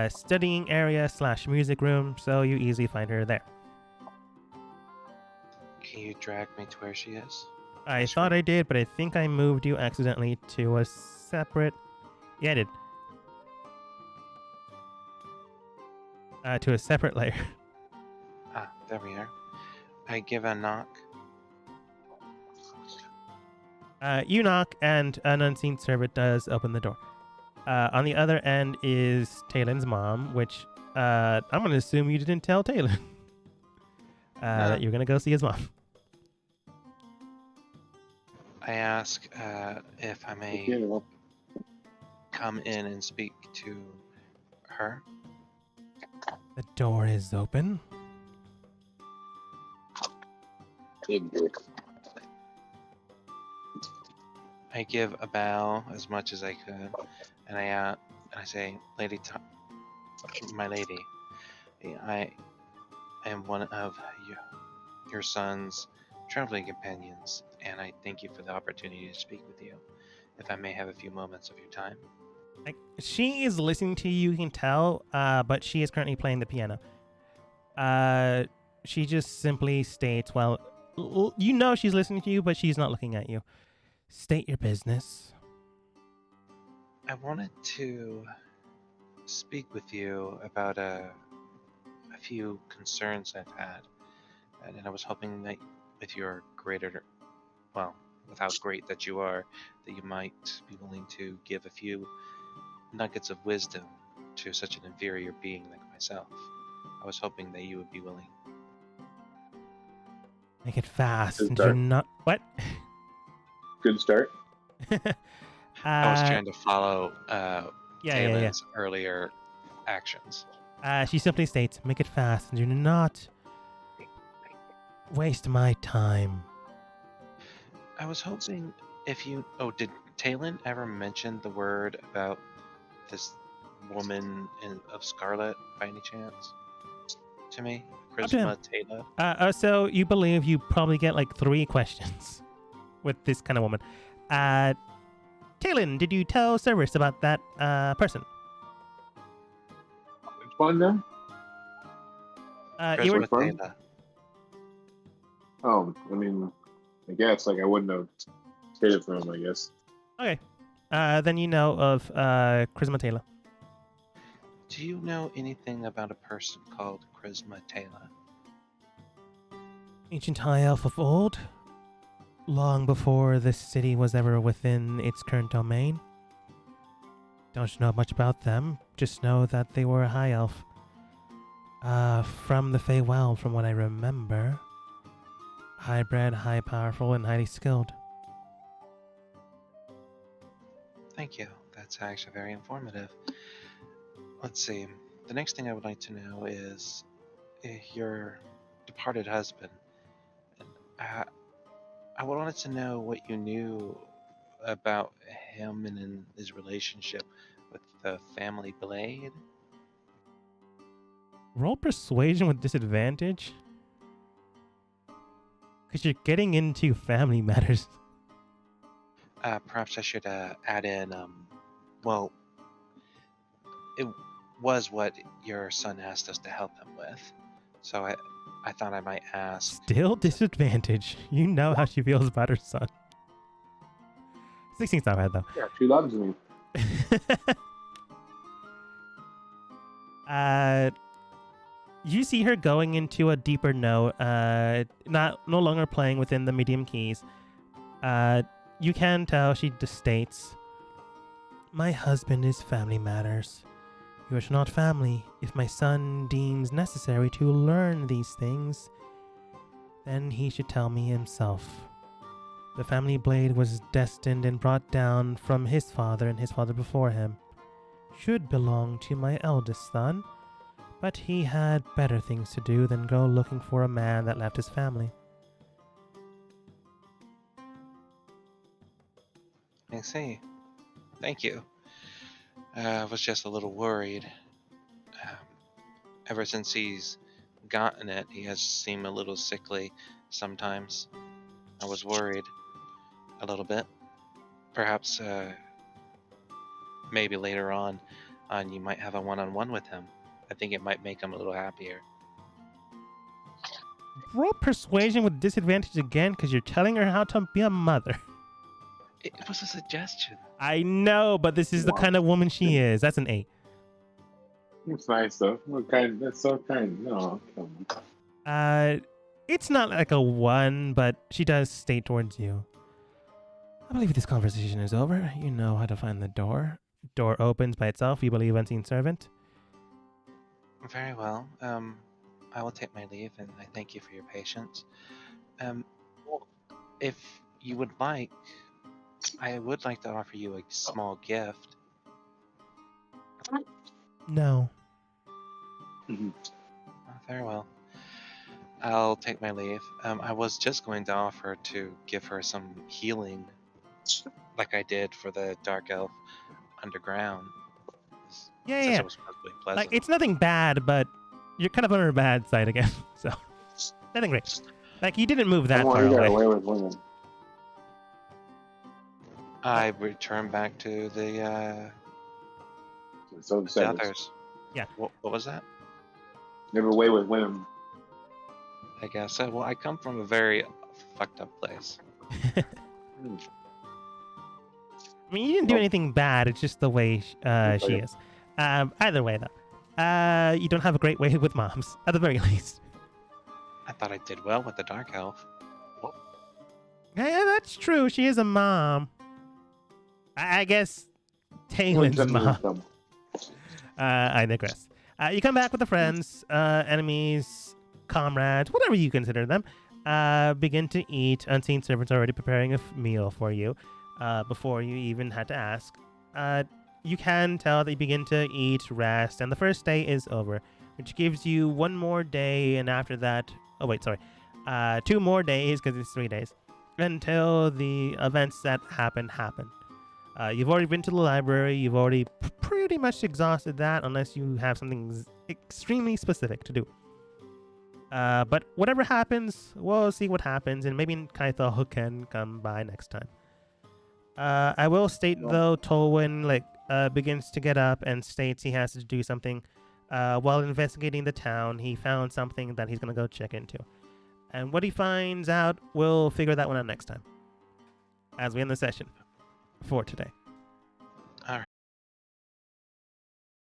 studying area / music room, so you easily find her there. Can you drag me to where she is? I thought I did, but I think I moved you accidentally to a separate... Yeah, I did. To a separate layer. Ah, there we are. I give a knock. You knock, and an unseen servant does open the door. On the other end is Taylon's mom, which I'm going to assume you didn't tell Taylon that you're going to go see his mom. I ask if I may come in and speak to her. The door is open. I give a bow as much as I could, and I say, my lady, I am one of your son's traveling companions, and I thank you for the opportunity to speak with you. If I may have a few moments of your time. She is listening to you, you can tell, but she is currently playing the piano. She just simply states, well, you know she's listening to you, but she's not looking at you. State your business. I wanted to speak with you about a few concerns I've had, and I was hoping that with your greater, well, with how great that you are, that you might be willing to give a few nuggets of wisdom to such an inferior being like myself. I was hoping that you would be willing. Make it fast. Good And start. you're not... What? Good start. I was trying to follow Taylon's Yeah. earlier actions. She simply states, make it fast and do not waste my time. I was hoping if you... Oh, did Talon ever mention the word about this woman of Scarlet by any chance? To me? Charisma Taylor? So you believe you probably get like 3 questions with this kind of woman. Talon, did you tell Cerberus about that person? Which one now? You were... Charisma Taylor. Oh, I mean, I guess like I wouldn't have stayed it from him. I guess. Okay. Then you know of Charisma Taylor. Do you know anything about a person called Charisma Taylor? Ancient high elf of old, long before this city was ever within its current domain. Don't know much about them, just know that they were a high elf. From the Feywild, from what I remember. High-bred, high-powerful, and highly skilled. Thank you. That's actually very informative. Let's see. The next thing I would like to know is your departed husband. I wanted to know what you knew about him and in his relationship with the family Blade. Roll persuasion with disadvantage? Because you're getting into family matters. Perhaps I should add in, well, it was what your son asked us to help him with. So I thought I might ask. Still disadvantage. You know how she feels about her son. 16's not bad, though. Yeah, she loves me. You see her going into a deeper note, no longer playing within the medium keys. You can tell she just states, my husband is family matters. Yours are not family. If my son deems necessary to learn these things, then he should tell me himself. The family blade was destined and brought down from his father and his father before him. Should belong to my eldest son, but he had better things to do than go looking for a man that left his family. I see. Thank you. I was just a little worried. Ever since he's gotten it, he has seemed a little sickly sometimes. I was worried. a little bit. Perhaps, maybe later on, you might have a one-on-one with him. I think it might make him a little happier. Roll persuasion with disadvantage again because you're telling her how to be a mother. It was a suggestion. I know, but this is the kind of woman she is. That's an 8. It's nice though. What kind? That's so kind. No, come on. It's not like a 1, but she does stay towards you. I believe this conversation is over. You know how to find the door. Door opens by itself. You believe unseen servant. Very well. I will take my leave, and I thank you for your patience. If you would like, I would like to offer you a small gift. No. Very well. I'll take my leave. I was just going to offer to give her some healing, like I did for the Dark Elf underground. Yeah, Since yeah. it was probably pleasant. Like, it's nothing bad, but you're kind of on her bad side again. So, nothing great. Like, you didn't move that Come on, far you got away. away with women. I return back to the So the upset. others. Yeah. What was that? Never away with women. I guess. Well, I come from a very fucked up place. I mean, you didn't do Well- anything bad. It's just the way she is. Either way, though, you don't have a great way with moms, at the very least. I thought I did well with the Dark Elf. Yeah, that's true. She is a mom. I guess Taylor's mom. I digress. You come back with the friends, enemies, comrades, whatever you consider them. Begin to eat. Unseen servants already preparing a meal for you before you even had to ask. You can tell they begin to eat, rest, and the first day is over, which gives you one more day, and after that, 2 more days, because it's 3 days, until the events that happen. You've already been to the library, you've already pretty much exhausted that, unless you have something extremely specific to do. But whatever happens, we'll see what happens, and maybe Kaithal can come by next time. I will state, though, Tolwyn begins to get up and states he has to do something. While investigating the town, he found something that he's going to go check into. And what he finds out, we'll figure that one out next time, as we end the session for today.